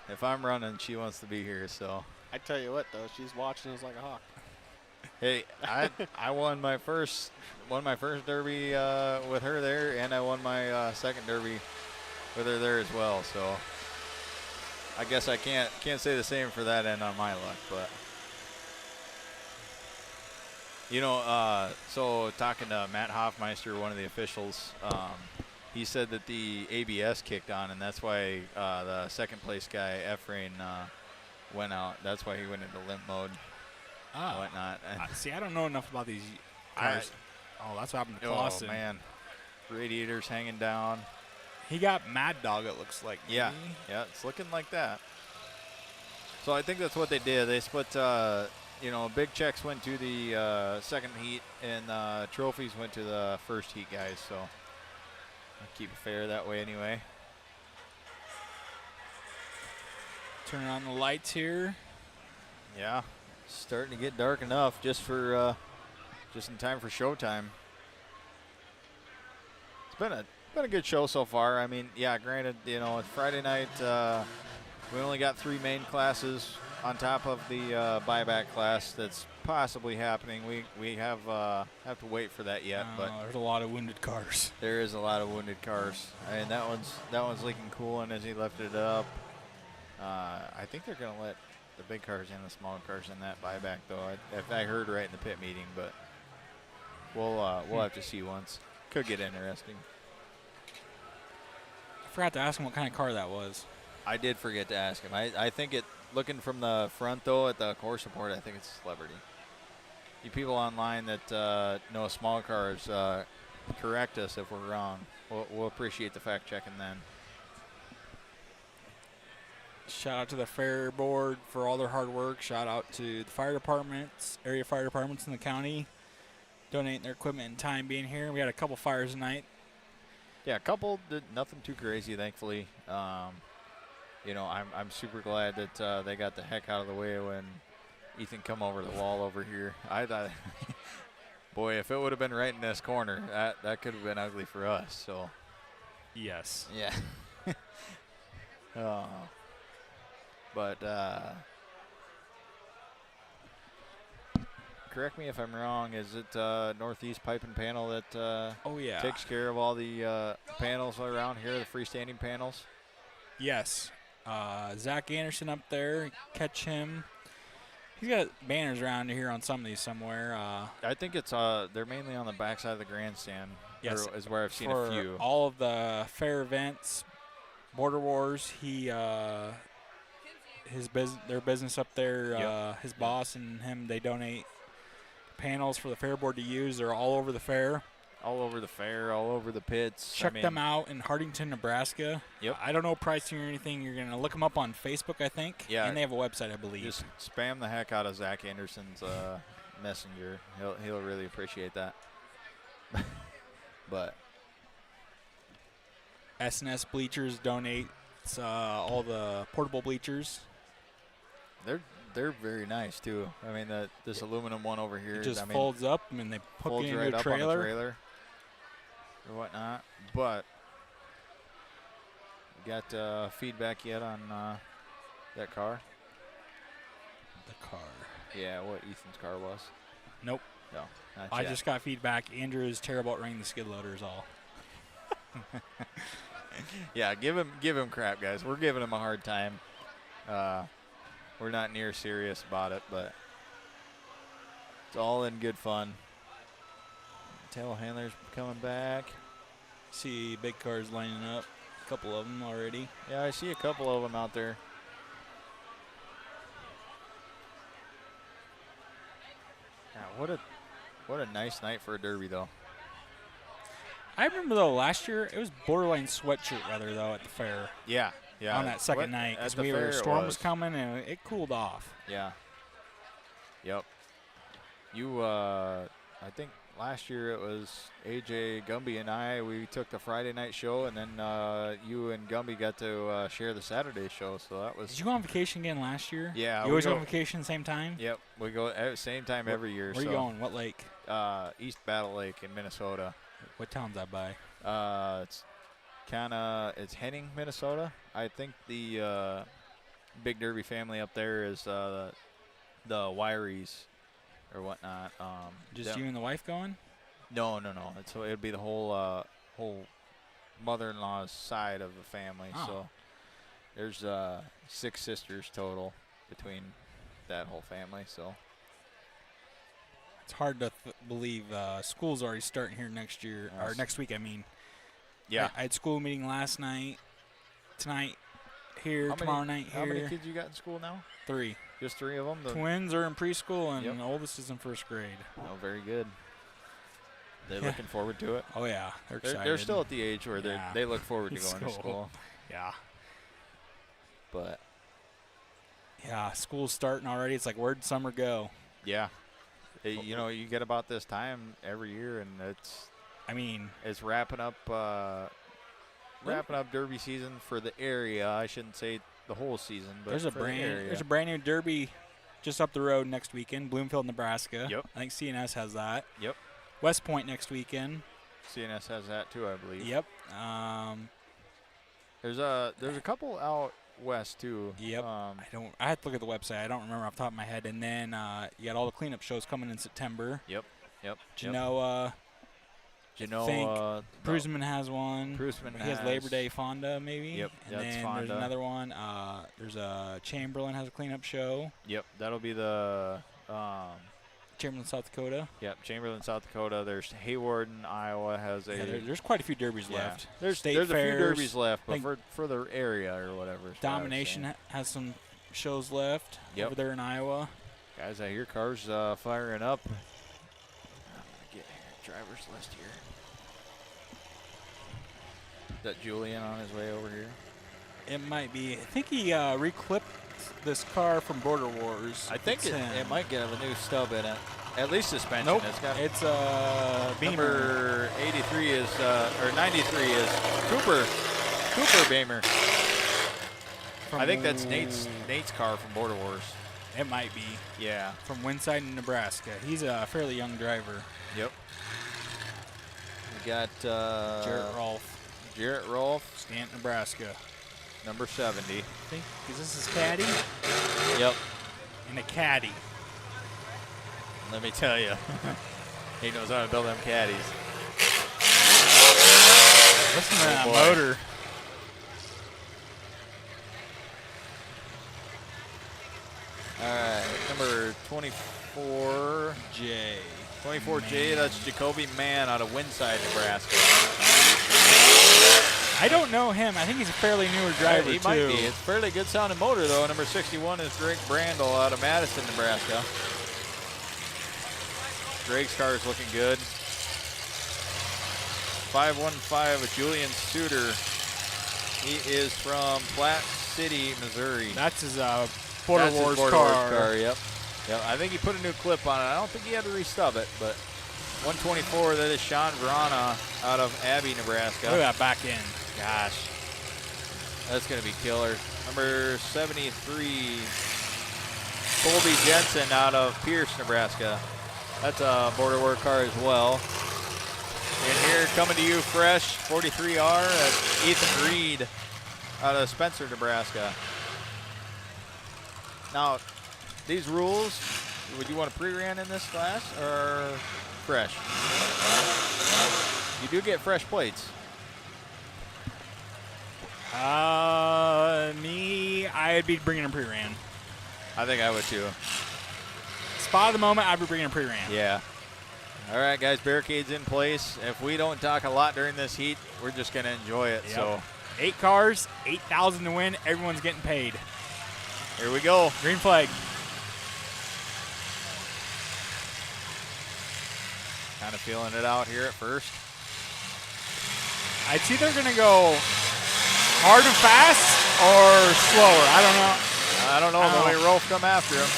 if I'm running, she wants to be here. So I tell you what, though, she's watching us like a hawk. Hey, I won my first derby with her there, and I won my second derby with her there as well. So I guess I can't say the same for that end on my luck, but so talking to Matt Hoffmeister, one of the officials, he said that the ABS kicked on, and that's why the second place guy Efrain went out. That's why he went into limp mode. And whatnot. See, I don't know enough about these cars. That's what happened to Clausen. Oh man, radiators hanging down. He got Mad Dog, it looks like. Yeah, it's looking like that. So I think that's what they did. They split, big checks went to the second heat, and trophies went to the first heat guys. So I'll keep it fair that way anyway. Turning on the lights here. Yeah, starting to get dark enough just in time for showtime. It's been a good show so far. I mean, yeah, granted, it's Friday night. We only got 3 main classes on top of the buyback class that's possibly happening. We have to wait for that yet, but there's a lot of wounded cars. There is a lot of wounded cars, and that one's leaking coolant as he lifted it up. I think they're gonna let the big cars and the small cars in that buyback, though. If I heard right in the pit meeting, but we'll have to see once. Could get interesting. I forgot to ask him what kind of car that was. I did forget to ask him. I think looking from the front, though, at the course report, I think it's a Celebrity. You people online that know small cars, correct us if we're wrong. We'll appreciate the fact checking then. Shout out to the fair board for all their hard work. Shout out to the fire departments, area fire departments in the county, donating their equipment and time being here. We had a couple fires tonight. Yeah, a couple, nothing too crazy, thankfully. I'm super glad that they got the heck out of the way when, Ethan come over the wall over here. I thought, boy, if it would have been right in this corner, that could have been ugly for us. So, Yes. yeah. But correct me if I'm wrong. Is it Northeast Pipe and Panel that Oh, yeah. takes care of all the panels around here, the freestanding panels? Yes. Zach Anderson up there. Catch him. He's got banners around here on some of these somewhere. I think it's they're mainly on the backside of the grandstand. Yes. Is where I've seen for a few. all of the fair events, Border Wars, their business up there, Yep. his boss and him, they donate panels for the fair board to use. They're all over the fair. All over the fair, all over the pits. Check them out in Hardington, Nebraska. Yep. I don't know pricing or anything. You're going to look them up on Facebook, I think. Yeah. And they have a website, I believe. Just spam the heck out of Zach Anderson's messenger. He'll really appreciate that. But S&S Bleachers donates all the portable bleachers. they're very nice too. I mean this aluminum one over here It just I mean, folds up and they hook folds it into right a up on the trailer. trailer or whatnot. But you got feedback yet on that car? The car. Yeah, what Ethan's car was? Nope. No, not I yet. just got feedback. Andrew is terrible at running the skid loaders all. Yeah, give him crap, guys. We're giving him a hard time. We're not near serious about it, but it's all in good fun. Tail handlers coming back. See big cars lining up. A couple of them already. Yeah, I see a couple of them out there. Yeah, what a nice night for a derby, though. I remember, though, last year, it was borderline sweatshirt weather, though, at the fair Yeah, yeah. on that second night. At Because the fair a it storm was coming, and it cooled off. Yeah. Yep. You, I think last year it was AJ, Gumby, and I. We took the Friday night show, and then you and Gumby got to share the Saturday show. So that was. Did you go on vacation again last year? Yeah. You we always go go on vacation same time? Yep. We go at the same time every year. Where so, you going? What lake? East Battle Lake in Minnesota. What town's that by? It's Henning, Minnesota. I think the Big Derby family up there is the Wiries or whatnot. Just you and the wife going? No. It'd be the whole mother-in-law's side of the family. Oh. So there's 6 sisters total between that whole family. So It's hard to believe school's already starting here next year, or Yes. next week, I mean. yeah. I had school meeting last night, tonight here, tomorrow night here. How many kids you got in school now? 3. Just 3 of them? Twins are in preschool, and Yep. the oldest is in first grade. Oh, very good. They're Yeah. looking forward to it. Oh, yeah. They're excited. They're still at the age where Yeah. they look forward to going to School. school. Yeah. But Yeah, school's starting already. It's like, where'd summer go? yeah, you get about this time every year, and I mean, it's wrapping up Derby season for the area. I shouldn't say the whole season, but there's a for the area. brand new Derby just up the road next weekend, Bloomfield, Nebraska. Yep. I think CNS has that. Yep. West Point next weekend. CNS has that too, I believe. Yep. There's a couple out west too. Yep. I had to look at the website. I don't remember off the top of my head. And then you got all the cleanup shows coming in September. Yep. Genoa. Prusman has one. He has Labor Day Fonda, maybe. Yep, And that's then Fonda. there's another one. There's a Chamberlain has a cleanup show. Yep, that'll be the Chamberlain, South Dakota. Chamberlain, South Dakota. There's Hayward in Iowa has a. Yeah, there's quite a few derbies left. There's State a few fairs. derbies left, but Like for the area or whatever. is what I was Domination saying. has some shows left over there in Iowa. Guys, I hear cars firing up. I'm gonna get driver's list here. Is that Julian on his way over here? It might be. I think he reclipped this car from Border Wars. I think It's it might get a new stub in it. At least suspension. Nope. It's got It's Beamer. number 83 is or 93 is Cooper Beamer. I think that's Nate's car from Border Wars. It might be. Yeah. From Winside, Nebraska. He's a fairly young driver. Yep. We got Jarrett Rolfe. Stanton, Nebraska. Number 70. I think, is this his caddy? Yep. And a caddy. Let me tell you. He knows how to build them caddies. Listen to that boy. motor. All right, number 24. 24J, that's Jacoby Mann out of Winside, Nebraska. I don't know him. I think he's a fairly newer driver, He too. might be. It's a fairly good sounding motor, though. Number 61 is Drake Brandel out of Madison, Nebraska. Drake's car is looking good. 515 with Julian Suter. He is from Platte City, Missouri. That's his Border That's his Wars Border car. Wars car, yep. Yep. I think he put a new clip on it. I don't think he had to restub it, but 124, that is Sean Verana out of Abbey, Nebraska. Look at that back end. Gosh. That's going to be killer. Number 73, Colby Jensen out of Pierce, Nebraska. That's a Border War car as well. And here, coming to you fresh, 43R, that's Ethan Reed out of Spencer, Nebraska. Now, these rules, would you want a pre-ran in this class or fresh? You do get fresh plates. Me, I'd be bringing a pre-ran. I think I would too. Spot of the moment, I'd be bringing a pre-ran. Yeah. All right, guys, barricades in place. If we don't talk a lot during this heat, we're just going to enjoy it. Yep. So 8 cars, 8,000 to win. Everyone's getting paid. here we go. Green flag. Kind of feeling it out here at first. I'd see they're going to go hard and fast or slower. I don't know. I don't know the way Rolfe come after him.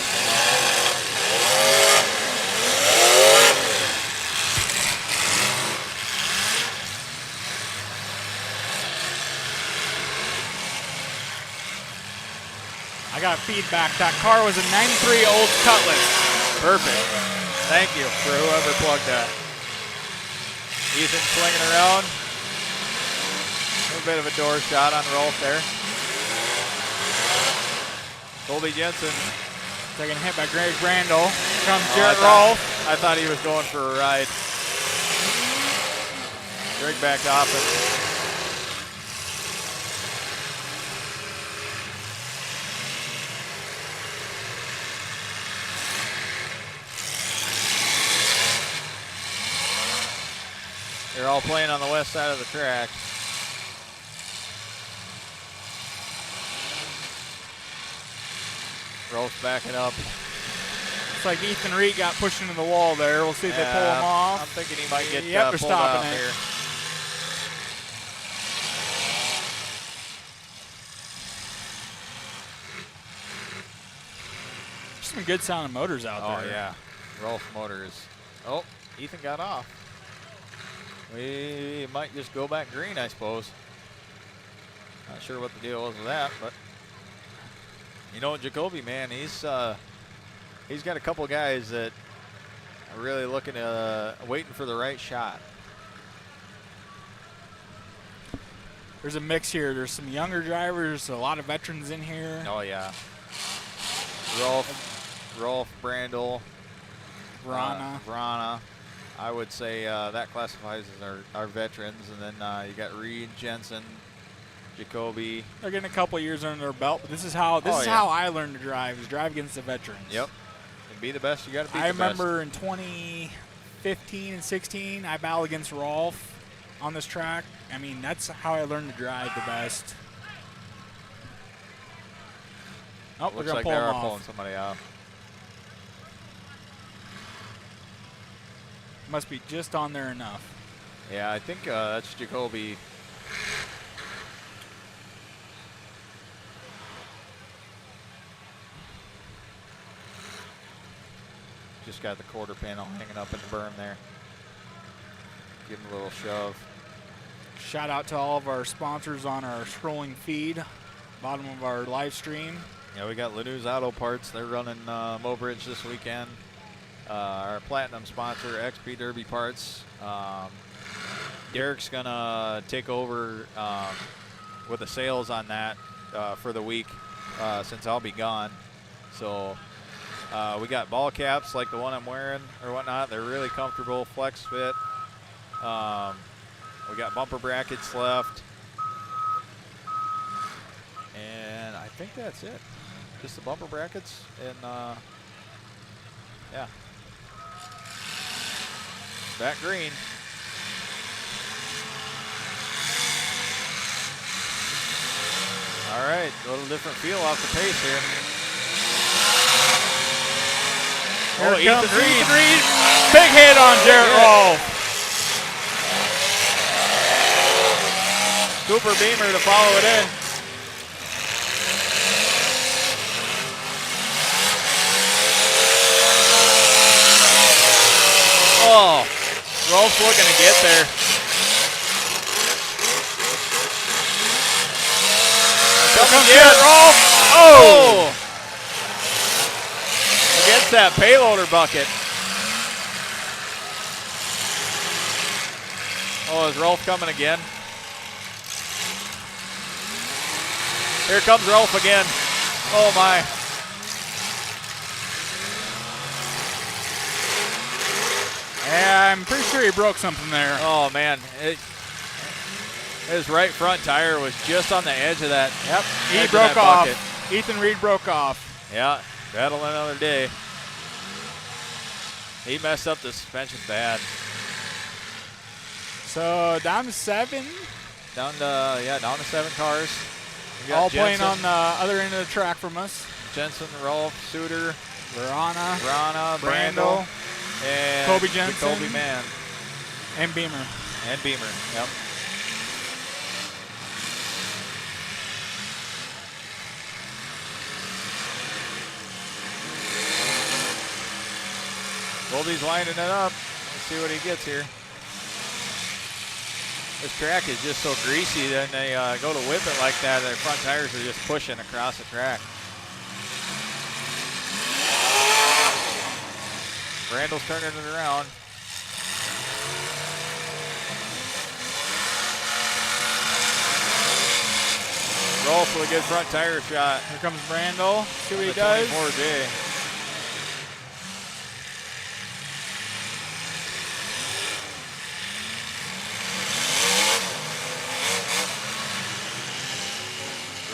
I got feedback. That car was a 93 old Cutlass. Perfect. Thank you for whoever plugged that. Ethan swinging around. A little bit of a door shot on Rolfe there. Colby Jensen. Second hit by Greg Brandel. Comes Jarrett Rolfe. I thought he was going for a ride. Greg backed off it. They're all playing on the west side of the track. Rolfe's backing up. Looks like Ethan Reed got pushed into the wall there. We'll see if they pull him off. I'm thinking he might get Yep, they're pulled stopping off it. here. Some good sounding motors out there. Oh, yeah. Rolfe Motors. Oh, Ethan got off. We might just go back green, I suppose. Not sure what the deal was with that, but you know, Jacoby, man, he's got a couple guys that are really looking waiting for the right shot. There's a mix here. There's some younger drivers, a lot of veterans in here. Oh yeah. Rolfe, Brandel, Vrana. I would say that classifies as our veterans, and then you got Reed, Jensen, Jacoby. They're getting a couple years under their belt, but this is how I learned to drive, is drive against the veterans. Yep. And be the best, you got to be I the best. remember in 2015 and 16, I battled against Rolfe on this track. I mean, that's how I learned to drive the best. Oh, we're Looks going like to pull they him are off. pulling somebody out. Must be just on there enough. Yeah, I think that's Jacoby. Just got the quarter panel hanging up in the berm there. Give him a little shove. Shout out to all of our sponsors on our scrolling feed, bottom of our live stream. Yeah, we got Lanús Auto Parts. They're running Mobridge this weekend. Our platinum sponsor, XP Derby Parts. Derek's gonna take over with the sales on that for the week since I'll be gone. So we got ball caps like the one I'm wearing or whatnot. They're really comfortable, flex fit. We got bumper brackets left. And I think that's it. Just the bumper brackets and yeah. Back green. All right, a little different feel off the pace here. Oh, Ethan Reed. Big hit on Jarrett Rolfe. Cooper Beamer to follow it in. Oh, Rolfe's looking to get there. Here comes Jarrett Rolfe. Oh! Against that payloader bucket. Oh, is Rolfe coming again? Here comes Rolfe again. Oh my. Yeah, I'm pretty sure he broke something there. Oh man. His right front tire was just on the edge of that. Yep, he edge broke of that bucket. off. Ethan Reed broke off. Yeah, battle another day. He messed up the suspension bad. So down to 7. Down to 7 cars. We got All playing Jensen, on the other end of the track from us. Jensen, Rolfe, Suter, Verana, Brandel, and Kobe Jensen. Kobe Man. And Beamer. And Beamer, yep. Colby's lining it up. Let's see what he gets here. This track is just so greasy, then they go to whip it like that, their front tires are just pushing across the track. Randall's turning it around. Rolfe with a good front tire shot. Here comes Brandel. See what he does. 24J.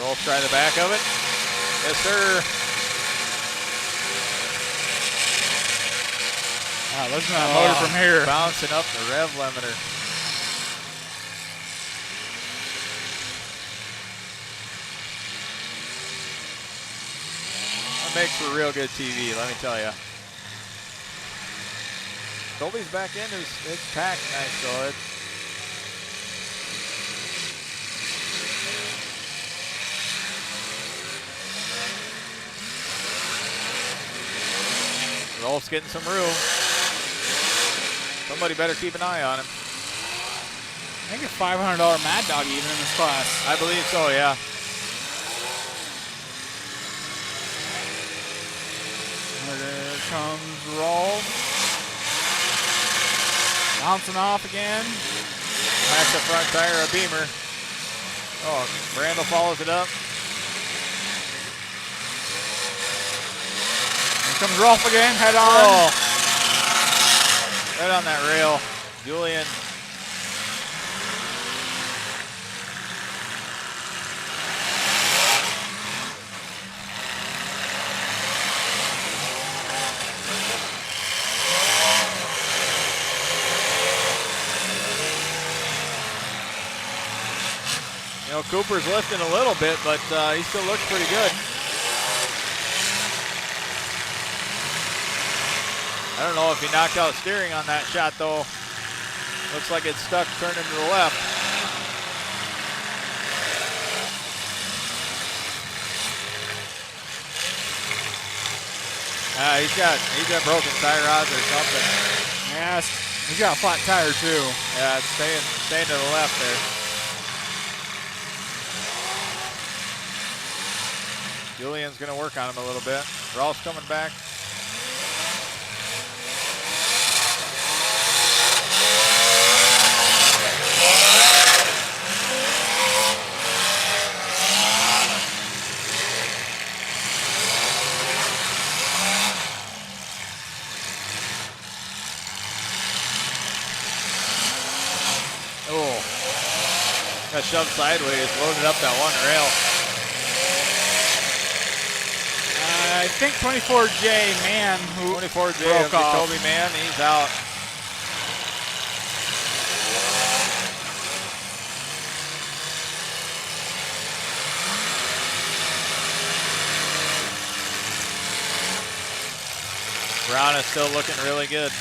Rolfe trying the back of it. Yes, sir. Wow, listen to that motor from here. Bouncing up the rev limiter. That makes for real good TV, let me tell you. Colby's back in. It's packed nice, though. Rolfe's getting some room. Somebody better keep an eye on him. I think a $500 Mad Dog even in this class. I believe so, yeah. There comes Rolfe. Bouncing off again. Back the front tire of Beamer. Oh, Brandel follows it up. Here comes Rolfe again, head on. Oh. Right on that rail. Julian. You know, Cooper's lifting a little bit, but he still looks pretty good. I don't know if he knocked out steering on that shot, though. Looks like it's stuck turning to the left. He's got broken tie rods or something. Yeah, he's got a flat tire too. Yeah, it's staying to the left there. Julian's going to work on him a little bit. Rolf's coming back. Oh, got shoved sideways, loaded up that one rail. I think 24J Man, who 24J broke off. Jacoby Man, he's out. Brown is still looking really good.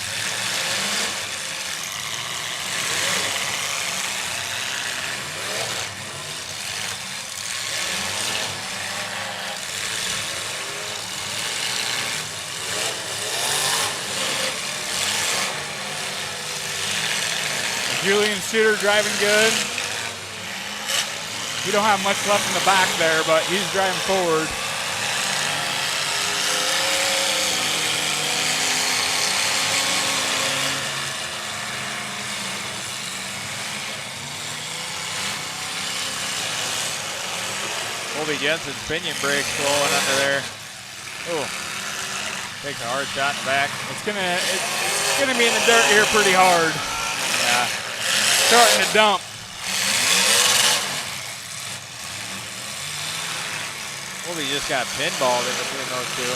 Julian Suter driving good. We don't have much left in the back there, but he's driving forward. Colby Jensen's pinion brake's flowing under there. Oh, takes a hard shot in the back. It's gonna be in the dirt here pretty hard. Yeah. Starting to dump. Colby just got pinballed in between those two.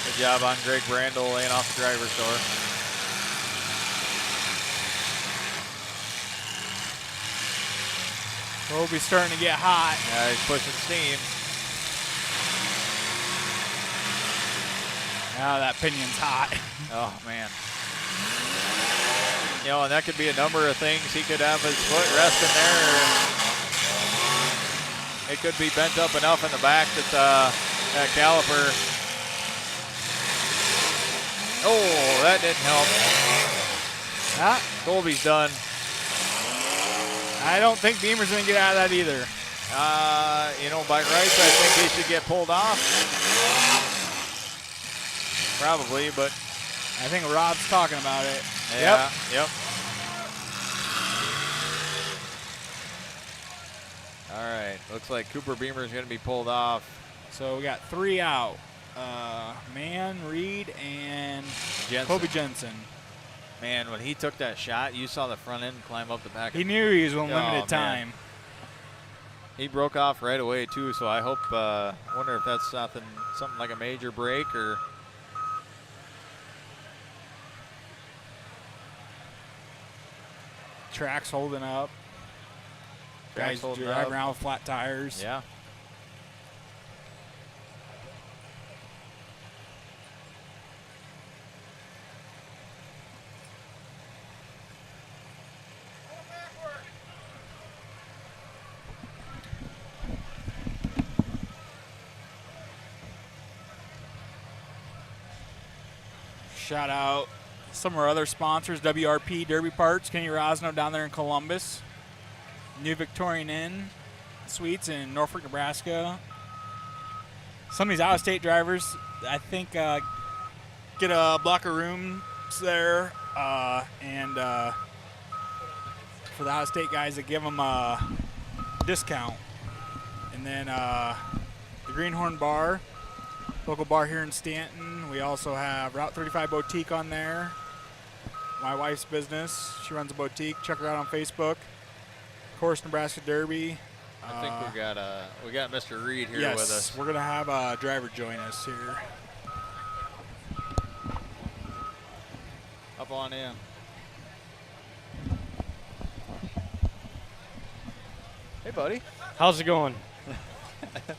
Good job on Greg Brandel laying off the driver's door. Colby's starting to get hot. Yeah, he's pushing steam. Now that pinion's hot. Oh, man. You know, and that could be a number of things. He could have his foot resting there, or it could be bent up enough in the back that that caliper. Oh, that didn't help. Ah, Colby's done. I don't think Beamer's going to get out of that either. You know, by rights, I think he should get pulled off. Probably, but I think Rob's talking about it. yeah, yep. All right, looks like Cooper Beamer is going to be pulled off. So we got 3 out. Mann, Reed, and Jensen. Colby Jensen. Man, when he took that shot, you saw the front end climb up the back. He knew he was on Oh, limited man. time. He broke off right away too, so I hope. Wonder if that's something like a major break or. Track's holding up. Track's Guys holding driving up. around with flat tires. Yeah. Shout out some of our other sponsors, WRP Derby Parts, Kenny Rosno down there in Columbus. New Victorian Inn Suites in Norfolk, Nebraska. Some of these out-of-state drivers, I think, get a block of rooms there, and for the out-of-state guys, they give them a discount. And then the Greenhorn Bar, local bar here in Stanton. We also have Route 35 Boutique on there. My wife's business. She runs a boutique. Check her out on Facebook. Of course, Nebraska Derby. I think we got Mr. Reed here yes, with us. we're gonna have a driver join us here. Up on in. Hey, buddy. How's it going?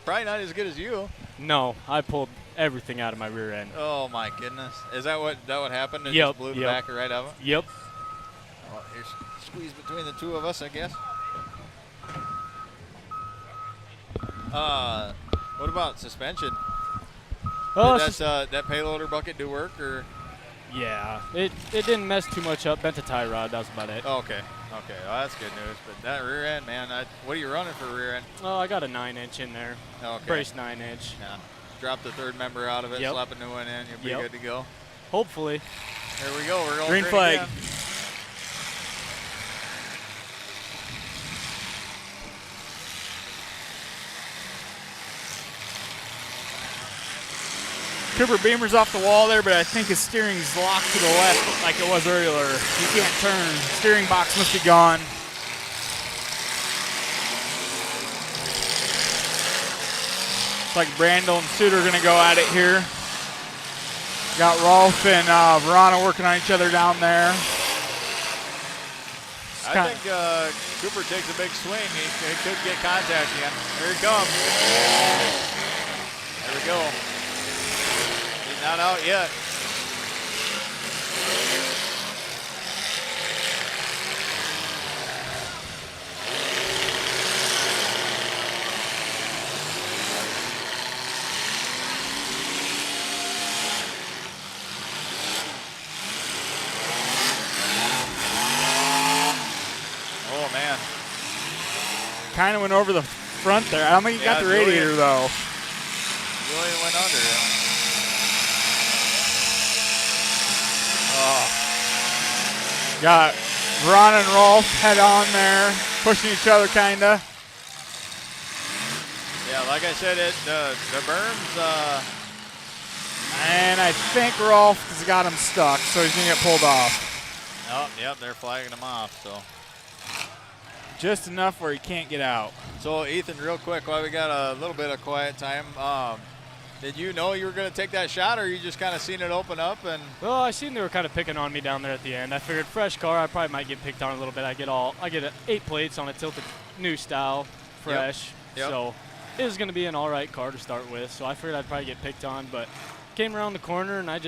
Probably not as good as you. No, I pulled everything out of my rear end. Oh my goodness! Is that what happened? It Yep, just blew the yep. back right of it. Yep. Well, here's squeeze between the two of us, I guess. What about suspension? Oh, Did that payloader bucket do work, or? yeah, it didn't mess too much up. Bent a tie rod. That was about it. Oh, okay. Okay. Well, that's good news. But that rear end, man. What are you running for rear end? Oh, I got a 9-inch in there. Okay. Brace 9-inch. Yeah. Drop the third member out of it. Yep. Slap a new one in. You'll be Yep. good to go. Hopefully. There we go. We're going Green flag. again. Cooper Beamer's off the wall there, but I think his steering's locked to the left like it was earlier. He can't turn. Steering box must be gone. Looks like Brandel and Suter are going to go at it here. Got Rolf and Verana working on each other down there. I think Cooper takes a big swing. He could get contact again. Here he comes. There we go. He's not out yet. Oh, man. Kind of went over the front there. I don't think he got the radiator, though. Julian went under it. Oh. Got Verana and Rolf head on there, pushing each other, kind of. Yeah, like I said, the berms, And I think Rolf has got him stuck, so he's going to get pulled off. oh, yep, they're flagging him off, so. Just enough where he can't get out. So, Ethan, real quick, while we got a little bit of quiet time, did you know you were going to take that shot, or you just kind of seen it open up? And Well, I seen they were kind of picking on me down there at the end. I figured fresh car, I probably might get picked on a little bit. I get 8 plates on a tilted new style, fresh. Yep. So it was going to be an all right car to start with. So I figured I'd probably get picked on, but came around the corner and I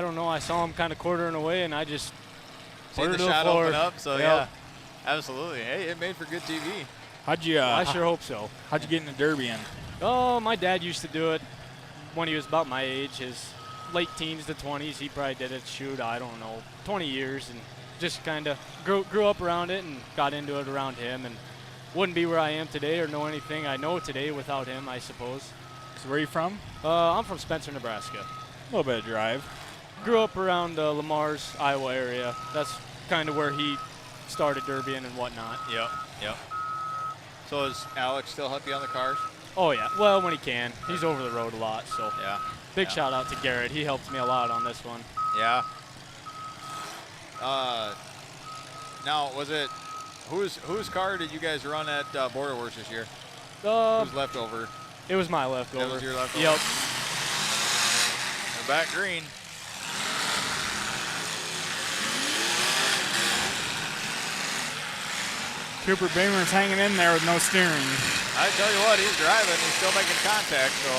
don't know, I saw him kind of quartering away, and I just seen put the it to shot floor. open up, so Yep. yeah, absolutely. Hey, it made for good TV. How'd you? I sure hope so. How'd you get in the Derby in? Oh, my dad used to do it when he was about my age, his late teens to 20s. He probably did it, I don't know, 20 years, and just kind of grew up around it and got into it around him, and wouldn't be where I am today or know anything I know today without him, I suppose. So where are you from? I'm from Spencer, Nebraska. A little bit of drive. Grew up around Lamar's, Iowa area. That's kind of where he started derbying and whatnot. Yep. So does Alex still help you on the cars? Oh, yeah. Well, when he can. He's over the road a lot, so. Yeah. Big shout out to Garrett. He helped me a lot on this one. Yeah. Now, was it whose car did you guys run at Border Wars this year? Who's leftover? It was my leftover. That was your leftover? Yep. We're back green. Cooper Beamer's hanging in there with no steering. I tell you what, he's driving. He's still making contact, so.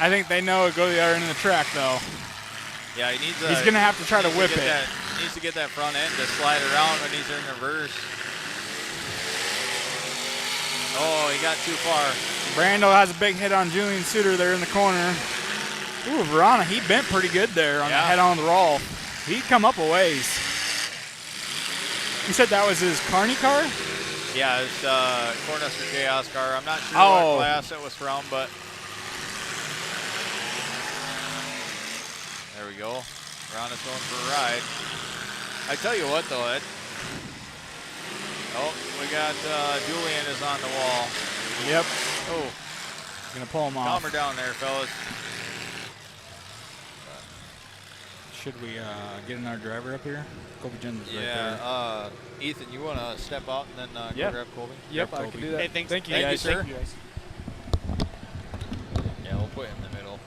I think they know it go the other end of the track, though. Yeah, he needs. He's going to have to try to whip it. He needs to get that front end to slide around when he's in reverse. Oh, he got too far. Brandel has a big hit on Julian Suter there in the corner. Ooh, Verana, he bent pretty good there on the head on the roll. He'd come up a ways. You said that was his Carney car? Yeah, it's Cornhusker Chaos car. I'm not sure what class it was from, but there we go. Verana's going for a ride. I tell you what, though, Ed. Oh, we got Julian is on the wall. Yep. Oh. Gonna pull him off. Calm her down there, fellas. Should we get another driver up here? Colby Jensen's right Yeah, Ethan, you want to step out and then go grab Colby? Yep, Grab I can Colby. do that. Hey, thanks. Thank you, Thank you, guys. sir. Thank you, guys. Yeah, we'll put it in the middle.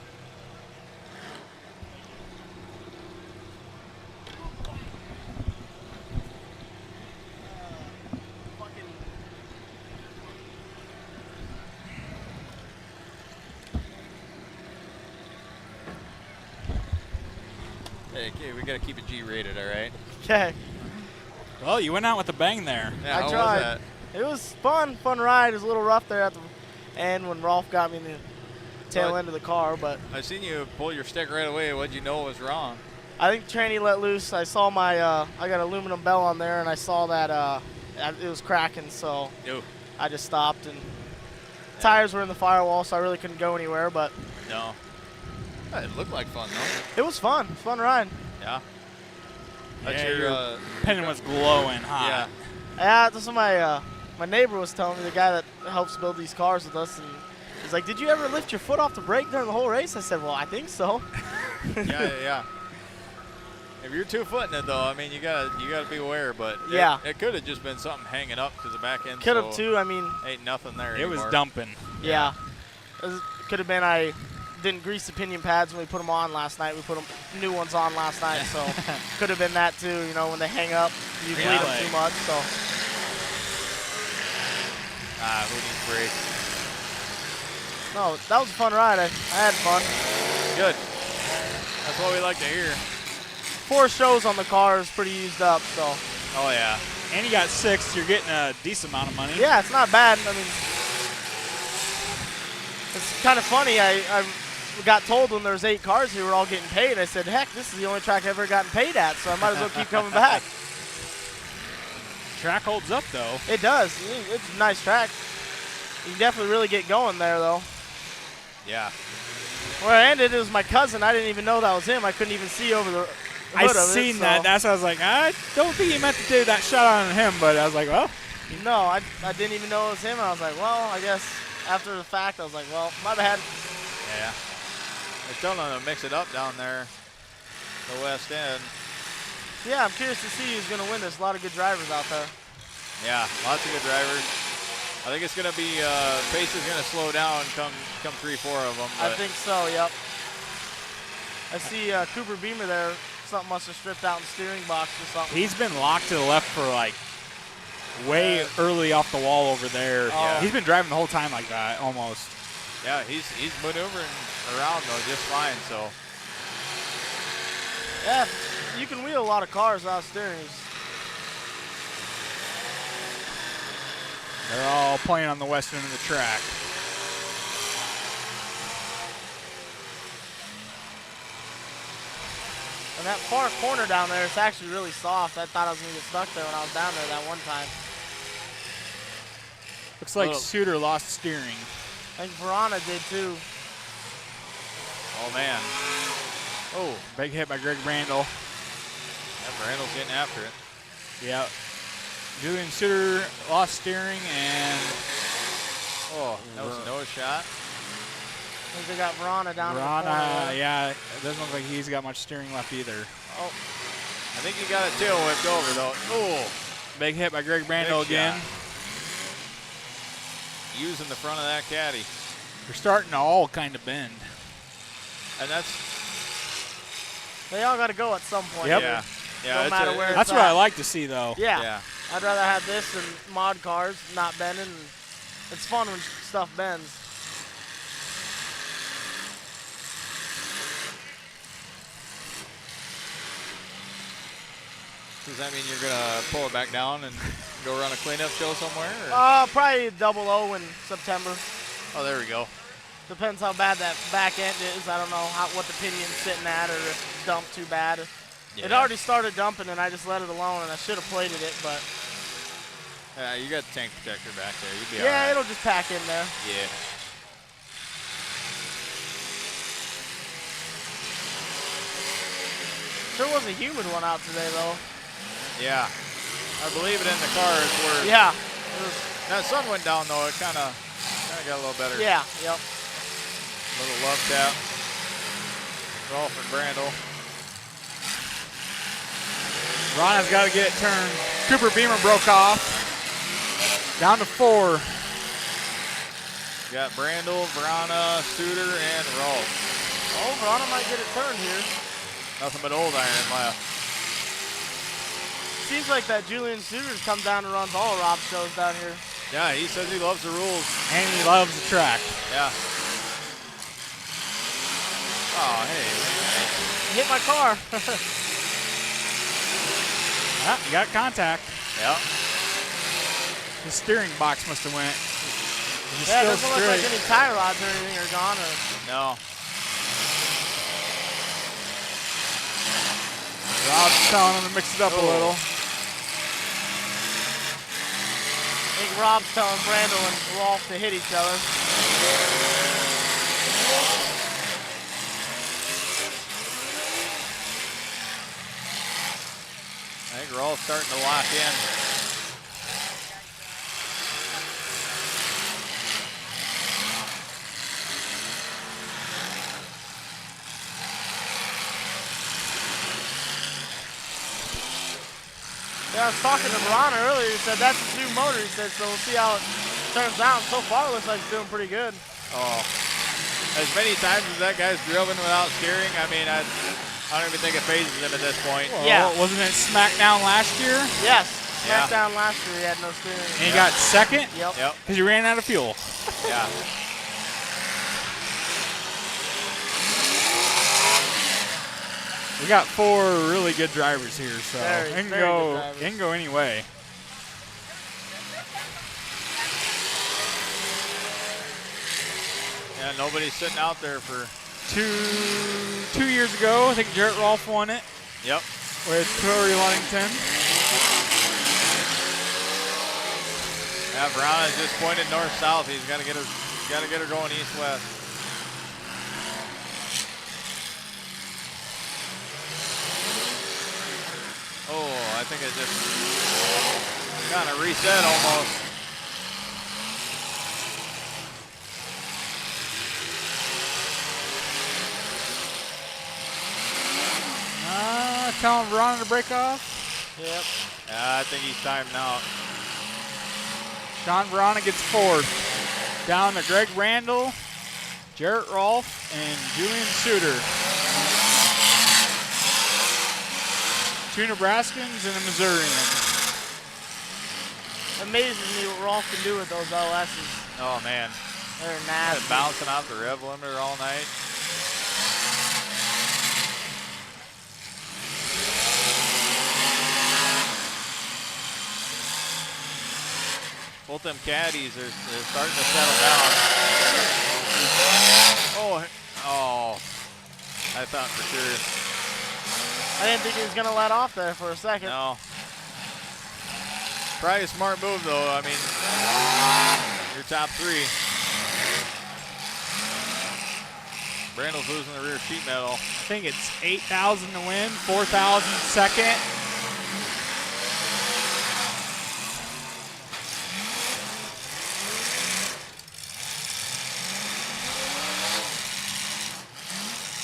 Hey, okay, we got to keep it G-rated, all right? Okay. Well, you went out with a bang there. Yeah, I how tried. was that? It was fun ride. It was a little rough there at the end when Rolf got me in the tail end of the car, but I seen you pull your stick right away. What'd you know was wrong? I think tranny let loose. I saw my, I got aluminum bell on there, and I saw that it was cracking, so Ew. I just stopped. And tires were in the firewall, so I really couldn't go anywhere, but No. It looked like fun, though. it was fun. Fun ride. Yeah. That's Yeah, your, your pendant was glowing hot. yeah. Yeah, that's what my neighbor was telling me, the guy that helps build these cars with us, and he's like, "Did you ever lift your foot off the brake during the whole race?" I said, "Well, I think so." Yeah. If you're 2-footing it, though, I mean, you gotta be aware. But Yeah. it could have just been something hanging up because the back end. Could have too. I mean, Ain't nothing there. It was anymore. dumping. yeah. Could have been I didn't grease the pinion pads when we put them on last night. We put new ones on last night, so could have been that too. You know, when they hang up, you bleed them too much. So. Who needs brakes? No, that was a fun ride. I had fun. Good. That's what we like to hear. 4 shows on the car is pretty used up, so. Oh yeah. And you got 6. You're getting a decent amount of money. Yeah, it's not bad. I mean, it's kind of funny. I got told when there was 8 cars here, we're all getting paid. I said, heck, this is the only track I've ever gotten paid at, so I might as well keep coming back. Track holds up, though. It does. It's a nice track. You can definitely really get going there, though. Yeah. Where I ended, it was my cousin. I didn't even know that was him. I couldn't even see over the hood I of it, seen so. that. That's why I was like, I don't think he meant to do that shot on him, but I was like, well. No, I didn't even know it was him. I was like, well, I guess after the fact, I was like, well, my bad. Yeah. They're telling them to mix it up down there, the west end. Yeah, I'm curious to see who's going to win. There's a lot of good drivers out there. Yeah, lots of good drivers. I think it's going to be, pace is going to slow down come 3-4 of them. I think so, yep. I see Cooper Beamer there. Something must have stripped out in the steering box or something. He's been locked to the left for like way early off the wall over there. Oh. He's been driving the whole time like that, almost. Yeah, he's maneuvering around though just fine. So. Yeah, you can wheel a lot of cars without steering. They're all playing on the west end of the track. And that far corner down there, it's actually really soft. I thought I was going to get stuck there when I was down there that one time. Looks like Suter lost steering. I think Verona did too. Oh man. Oh, big hit by Greg Brandel. Yeah, Brandle's getting after it. Yeah. Julian Suter lost steering and that was a nose shot. I think they got Verona down in the corner. yeah, it doesn't look like he's got much steering left either. Oh. I think he got a tail whipped over though. Oh, big hit by Greg Brandel big again. shot. Using the front of that caddy. They're starting to all kind of bend. And that's. They all got to go at some point. Yep. Yeah. Yeah. No matter where That's it's what at. I like to see, though. Yeah. I'd rather have this than mod cars not bending. It's fun when stuff bends. Does that mean you're gonna pull it back down and go run a cleanup show somewhere? Or? Probably 00 in September. Oh, there we go. Depends how bad that back end is. I don't know what the pinion's sitting at, or if it's dumped too bad. Yeah. It already started dumping, and I just let it alone, and I should have plated it, but. You got the tank protector back there. You'll be Yeah, all right. it'll just pack in there. Yeah. Sure was a humid one out today, though. Yeah. I believe it in the cars where. Yeah. That sun went down though. It kind of got a little better. Yeah. Yep. Little love tap. Rolf and Brandel. Verana's got to get it turned. Cooper Beamer broke off. Down to 4. Got Brandel, Verana, Suter, and Rolf. Oh, Verona might get it turned here. Nothing but old iron left. Seems like that Julian Suter's come down and runs all Rob shows down here. Yeah, he says he loves the rules. And he loves the track. Yeah. Oh, hey. Hit my car. Ah, you got contact. Yep. The steering box must have went. Yeah, it doesn't look like any tie rods or anything are gone. No. Rob's telling him to mix it up a little. I think Rob's telling Brandel and Rolf to hit each other. I think we're all starting to lock in. Yeah, I was talking to Ron earlier. He said that's his new motor. He said, so we'll see how it turns out. So far, it looks like it's doing pretty good. Oh, as many times as that guy's driven without steering, I mean, I don't even think it phases him at this point. Well, yeah. Wasn't it Smackdown last year? Yes. Smackdown last year, he had no steering. And he got second? Yep. Because he ran out of fuel. Yeah. We got 4 really good drivers here, so Very it good can go any way. Yeah, nobody's sitting out there for 2 years ago, I think Jarrett Rolfe won it. Yep. With Corey Ludington. Yeah, Brown has just pointed north-south. He's got to get her going east-west. Oh, I think it just kind of reset almost. Telling Ron to break off. Yep. I think he's timing out. Sean Verona gets 4th. Down to Greg Randall, Jarrett Rolfe, and Julian Suter. 2 Nebraskans and a Missourian. Amazes me what Rolf can do with those LSs. Oh, man. They're nasty. Bouncing off the rev limiter all night. Both them caddies are starting to settle down. Oh, I thought for sure. I didn't think he was going to let off there for a second. No. Probably a smart move, though. I mean, your top 3. Brandel's losing the rear sheet metal. I think it's 8,000 to win, 4,000 second.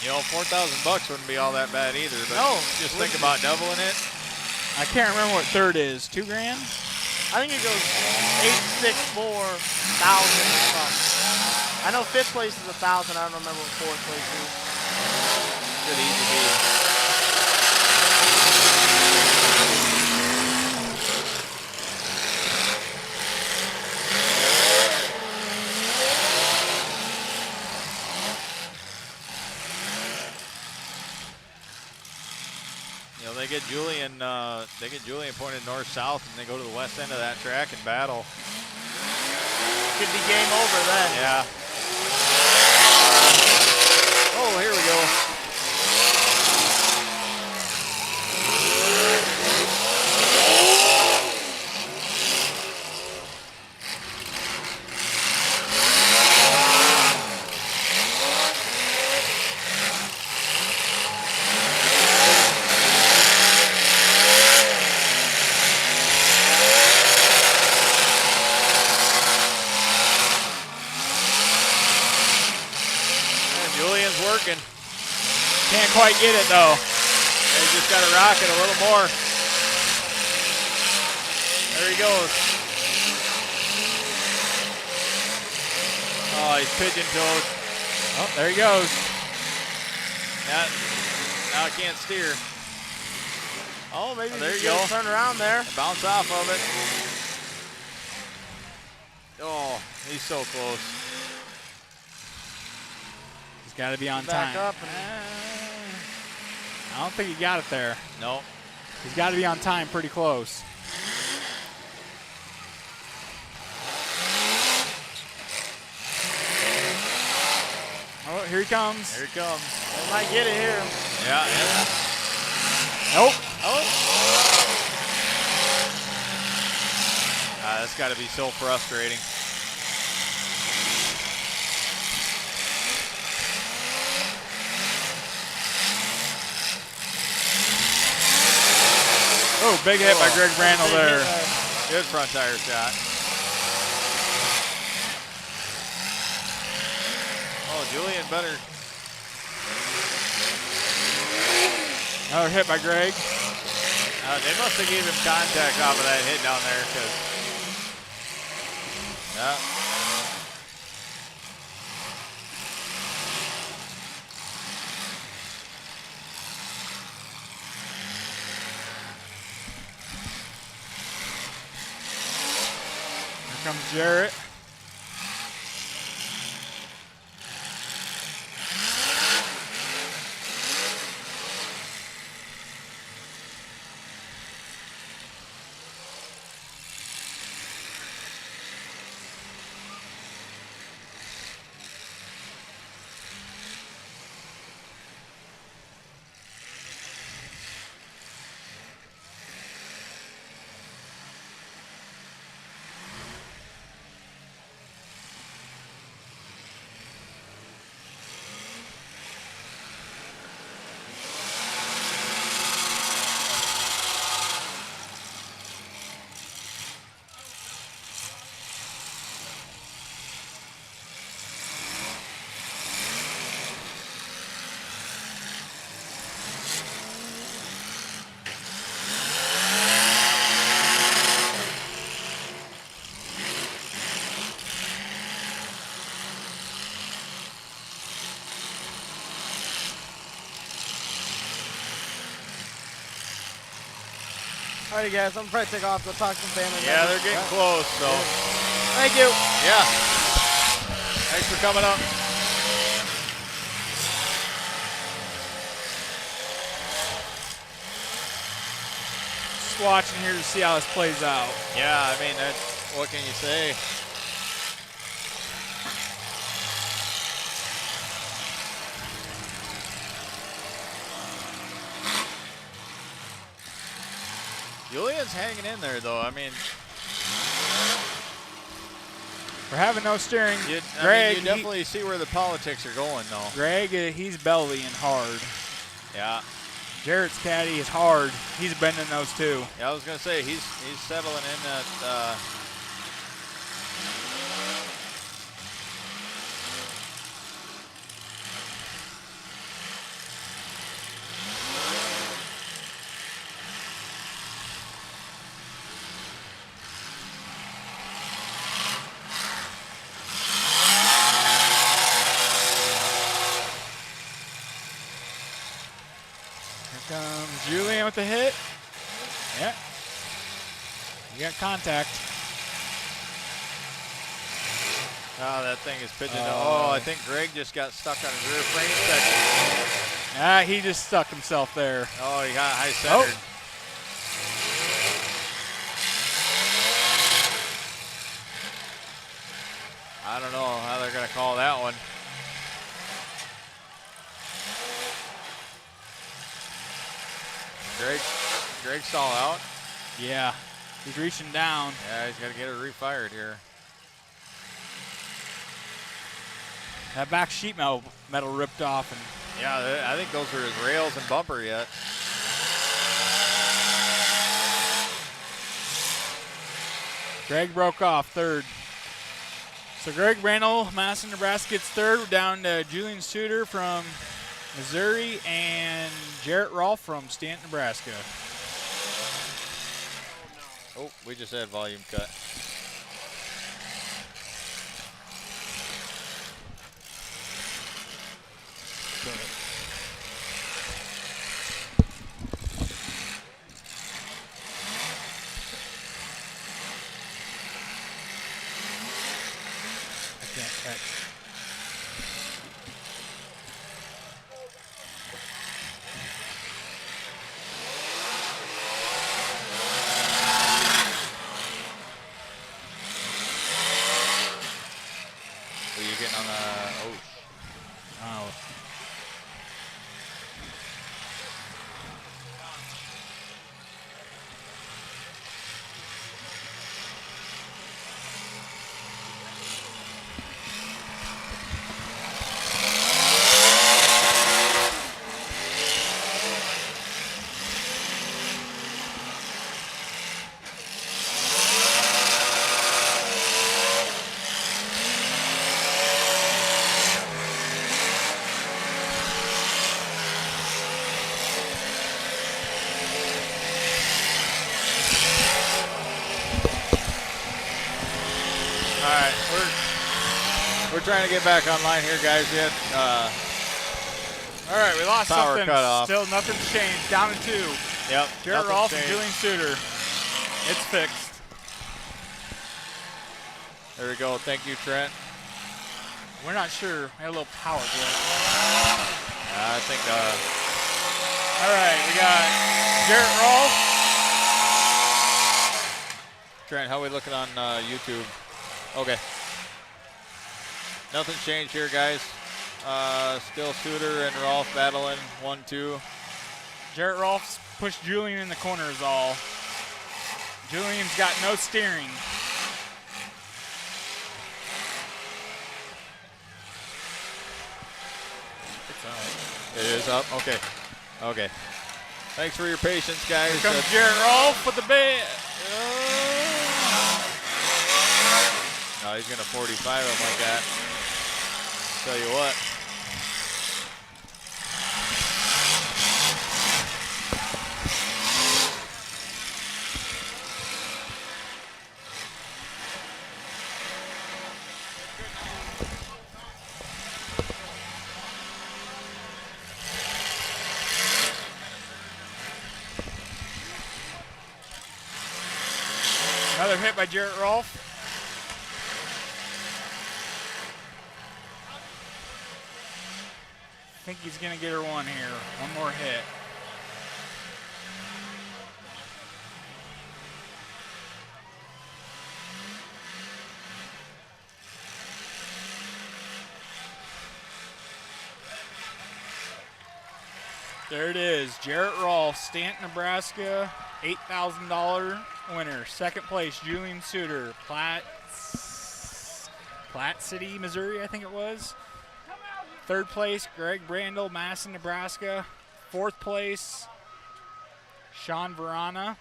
You know, $4,000 wouldn't be all that bad either. But no. Just think about doubling it. I can't remember what 3rd is. $2 grand? I think it goes 8, 6, 4,000 something. I know 5th place is 1,000. I don't remember what 4th place is. Could easily be. They get Julian pointed north-south, and they go to the west end of that track and battle. Could be game over then. Yeah. Oh, here we go. Can't quite get it though. They just got to rock it a little more. There he goes. Oh, he's pigeon-toed. Oh, there he goes. Now I can't steer. Oh, maybe there you go. go. Turn around there. Bounce off of it. Oh, he's so close. He's got to be on Back time. up. I don't think he got it there. No. He's got to be on time pretty close. here he comes. Here he comes. They might get it here. Yeah. Nope. Oh. That's got to be so frustrating. Oh, big hit by Greg Randall there. Good front tire shot. Oh, Julian better. Another hit by Greg. They must have gave him contact off of that hit down there, because. Yeah. Here comes Jarrett. Alrighty, guys, I'm probably take off. Go talk to some family. Yeah, they're getting close, so. Thank you. Yeah. Thanks for coming up. Just watching here to see how this plays out. Yeah, I mean, what can you say? Julian's hanging in there, though. I mean, We're having no steering. Greg, you definitely see where the politics are going, though. Greg, he's bellying hard. Yeah. Jarrett's caddy is hard. He's bending those too. Yeah, I was gonna say he's settling in that. Comes Julian with the hit. Yeah. You got contact. Oh, that thing is pitching. I think Greg just got stuck on his rear frame section. He just stuck himself there. Oh, he got high centered. I don't know how they're going to call that one. Greg stall out. Yeah, he's reaching down. Yeah, he's got to get it refired here. That back sheet metal ripped off. And yeah, I think those are his rails and bumper yet. Greg broke off third. So Greg Randall, Madison, Nebraska gets third. We're down to Julian Suter from Missouri and Jarrett Rolfe from Stanton, Nebraska. Oh, we just had volume cut. I can't catch. trying to get back online here, guys. Yet. All right, we lost Power something. cut off. Still nothing's changed. Down to 2. Yep. Jarrett nothing Rolfe and changed. Julian Suter. It's fixed. There we go. Thank you, Trent. We're not sure. We had a little power glitch. I think. All right, we got Jarrett Rolfe. Trent, how are we looking on YouTube? Okay. Nothing's changed here, guys. Still Suter and Rolfe battling 1-2. Jarrett Rolfe's pushed Julian in the corner is all. Julian's got no steering. It's up. It is up. Okay. Okay. Thanks for your patience, guys. Here comes Jarrett Rolfe with the bait. No, he's gonna 45 him like that. Tell you what. Another hit by Jarrett Rolfe. I think he's going to get her one here. One more hit. There it is. Jarrett Rolfe, Stanton, Nebraska, $8,000 winner. Second place, Julian Suter, Platte City, Missouri, I think it was. Third place, Greg Brandel, Masson, Nebraska. Fourth place, Sean Verana. I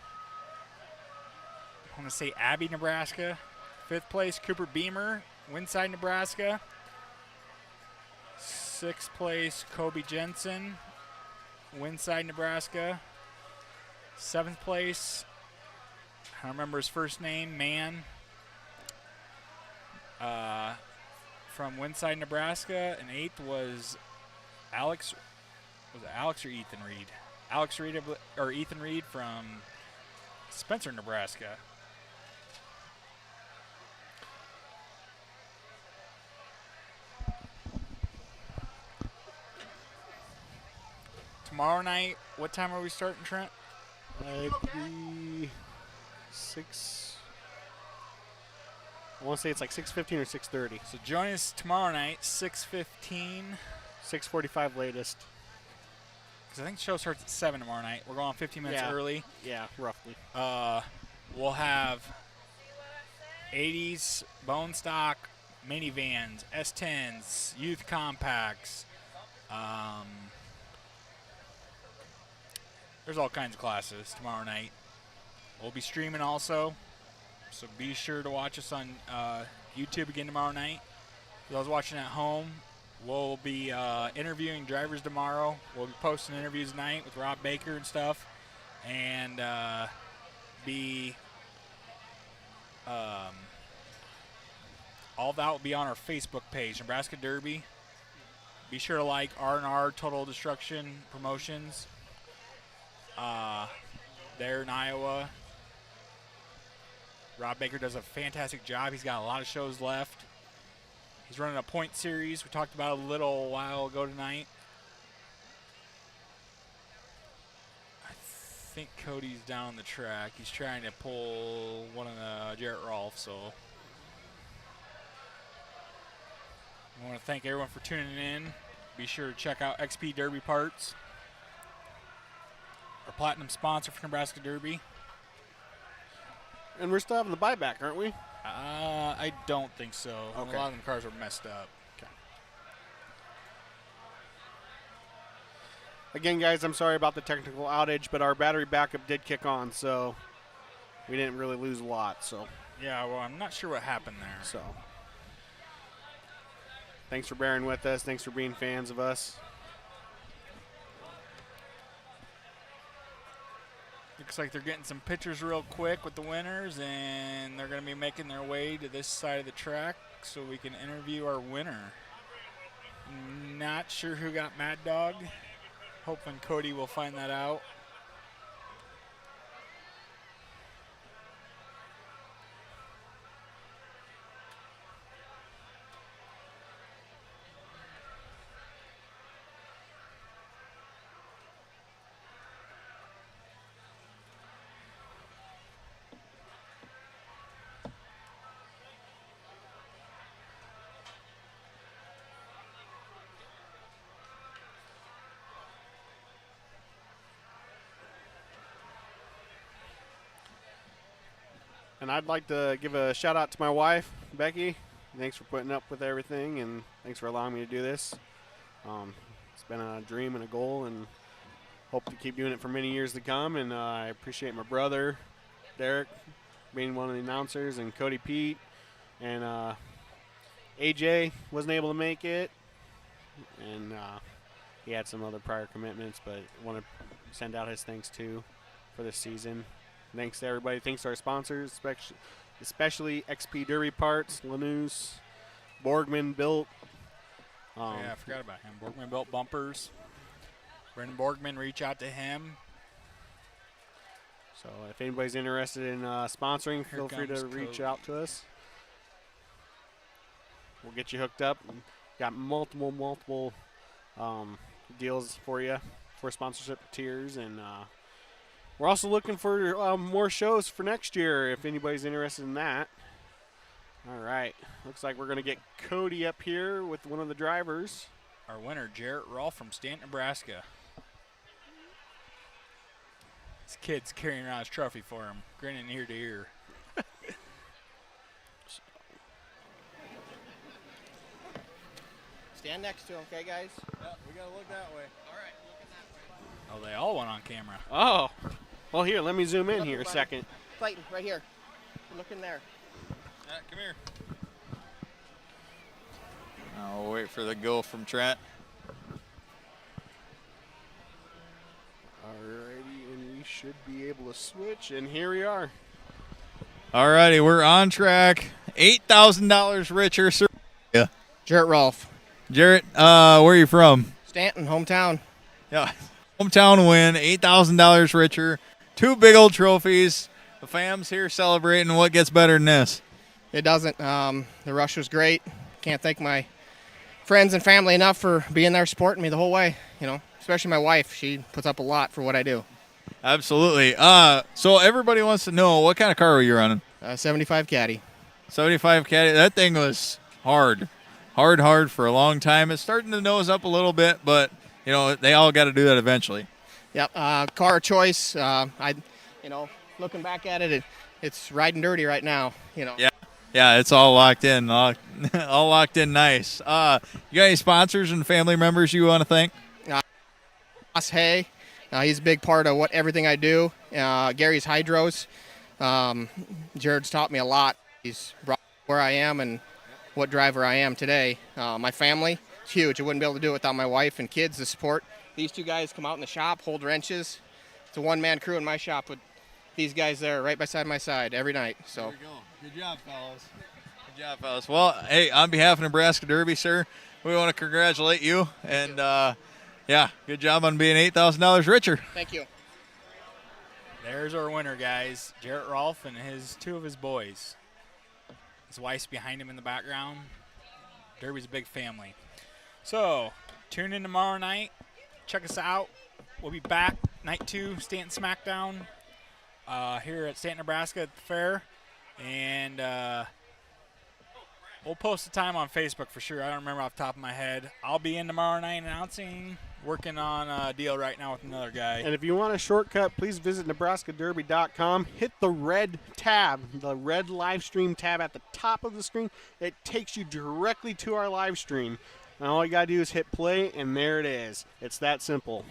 want to say Abbey, Nebraska. Fifth place, Cooper Beamer, Winside, Nebraska. Sixth place, Kobe Jensen, Winside, Nebraska. Seventh place, I don't remember his first name, Mann, from Winside, Nebraska. And eighth was Alex. Was it Alex or Ethan Reed? Alex Reed or Ethan Reed from Spencer, Nebraska. Tomorrow night, what time are we starting, Trent? The 6. I want to say it's like 6:15 or 6:30. So join us tomorrow night, 6:15. 6:45 latest. Because I think the show starts at 7 tomorrow night. We're going 15 minutes early. Yeah, roughly. We'll have 80s bone stock minivans, S10s, youth compacts. There's all kinds of classes tomorrow night. We'll be streaming also, so be sure to watch us on YouTube again tomorrow night. For those watching at home, we'll be interviewing drivers tomorrow. We'll be posting interviews tonight with Rob Baker and stuff, and all that will be on our Facebook page, Nebraska Derby. Be sure to like R&R Total Destruction Promotions. There in Iowa. Rob Baker does a fantastic job. He's got a lot of shows left. He's running a point series. We talked about it a little while ago tonight. I think Cody's down the track. He's trying to pull one of the Jarrett Rolfe, so I want to thank everyone for tuning in. Be sure to check out XP Derby Parts, our platinum sponsor for Nebraska Derby. And we're still having the buyback, aren't we? I don't think so. Okay. A lot of them cars are messed up. Okay. Again, guys, I'm sorry about the technical outage, but our battery backup did kick on, so we didn't really lose a lot. So Yeah, well, I'm not sure what happened there. So thanks for bearing with us. Thanks for being fans of us. Looks like they're getting some pictures real quick with the winners, and they're going to be making their way to this side of the track. so we can interview our winner. Not sure who got Mad Dog. Hoping Cody will find that out. And I'd like to give a shout out to my wife, Becky. Thanks for putting up with everything, and thanks for allowing me to do this. It's been a dream and a goal, and hope to keep doing it for many years to come. And I appreciate my brother, Derek, being one of the announcers, and Cody Pete, and AJ wasn't able to make it, and he had some other prior commitments, but want to send out his thanks too for this season. Thanks to everybody. Thanks to our sponsors, especially XP Derby Parts, Lanús, Borgman Built. Yeah, I forgot about him. Borgman Built Bumpers. Brendan Borgman, reach out to him. So if anybody's interested in sponsoring, feel free to reach out to us. We'll get you hooked up. Got multiple deals for you for sponsorship tiers, and we're also looking for more shows for next year if anybody's interested in that. All right. Looks like we're going to get Cody up here with one of the drivers. Our winner, Jarrett Rolfe from Stanton, Nebraska. This kid's carrying around his trophy for him, grinning ear to ear. Stand next to him, okay, guys? Yeah, we got to look that way. All right, looking that way. Oh, they all went on camera. Oh. Well, here, let me zoom in here a second. Clayton, right here. Looking there. Come here. I'll wait for the go from Trent. Alrighty, and we should be able to switch, and here we are. Alrighty, we're on track. $8,000 richer. Sir. Yeah. Jarrett Rolfe. Jarrett, where are you from? Stanton, hometown. Yeah. Hometown win, $8,000 richer. 2 big old trophies. The fam's here celebrating. What gets better than this? It doesn't. The rush was great. Can't thank my friends and family enough for being there supporting me the whole way. You know, especially my wife. She puts up a lot for what I do. Absolutely. So everybody wants to know, what kind of car were you running? 75 Caddy. 75 Caddy. That thing was hard. Hard for a long time. It's starting to nose up a little bit, but, you know, they all got to do that eventually. Yep. Car choice. Looking back at it, it's riding dirty right now. You know. Yeah, it's all locked in. All locked in nice. You got any sponsors and family members you want to thank? Ross Hay. He's a big part of everything I do. Gary's Hydros. Jared's taught me a lot. He's brought me where I am and what driver I am today. My family, it's huge. I wouldn't be able to do it without my wife and kids, the support. These 2 guys come out in the shop, hold wrenches. It's a one-man crew in my shop with these guys there right beside my side every night. So. There you go. Good job, fellas. Good job, fellas. Well, hey, on behalf of Nebraska Derby, sir, we want to congratulate you. And, good job on being $8,000 richer. Thank you. There's our winner, guys. Jarrett Rolfe and 2 of his boys. His wife's behind him in the background. Derby's a big family. So, tune in tomorrow night. Check us out. We'll be back. Night 2, Stanton Smackdown here at Stanton, Nebraska at the fair. And we'll post the time on Facebook for sure. I don't remember off the top of my head. I'll be in tomorrow night announcing. Working on a deal right now with another guy. And if you want a shortcut, please visit NebraskaDerby.com. Hit the red tab, the red live stream tab at the top of the screen. It takes you directly to our live stream. And all you got to do is hit play, and there it is. It's that simple.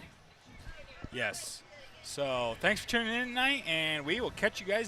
Yes. So thanks for tuning in tonight, and we will catch you guys tomorrow.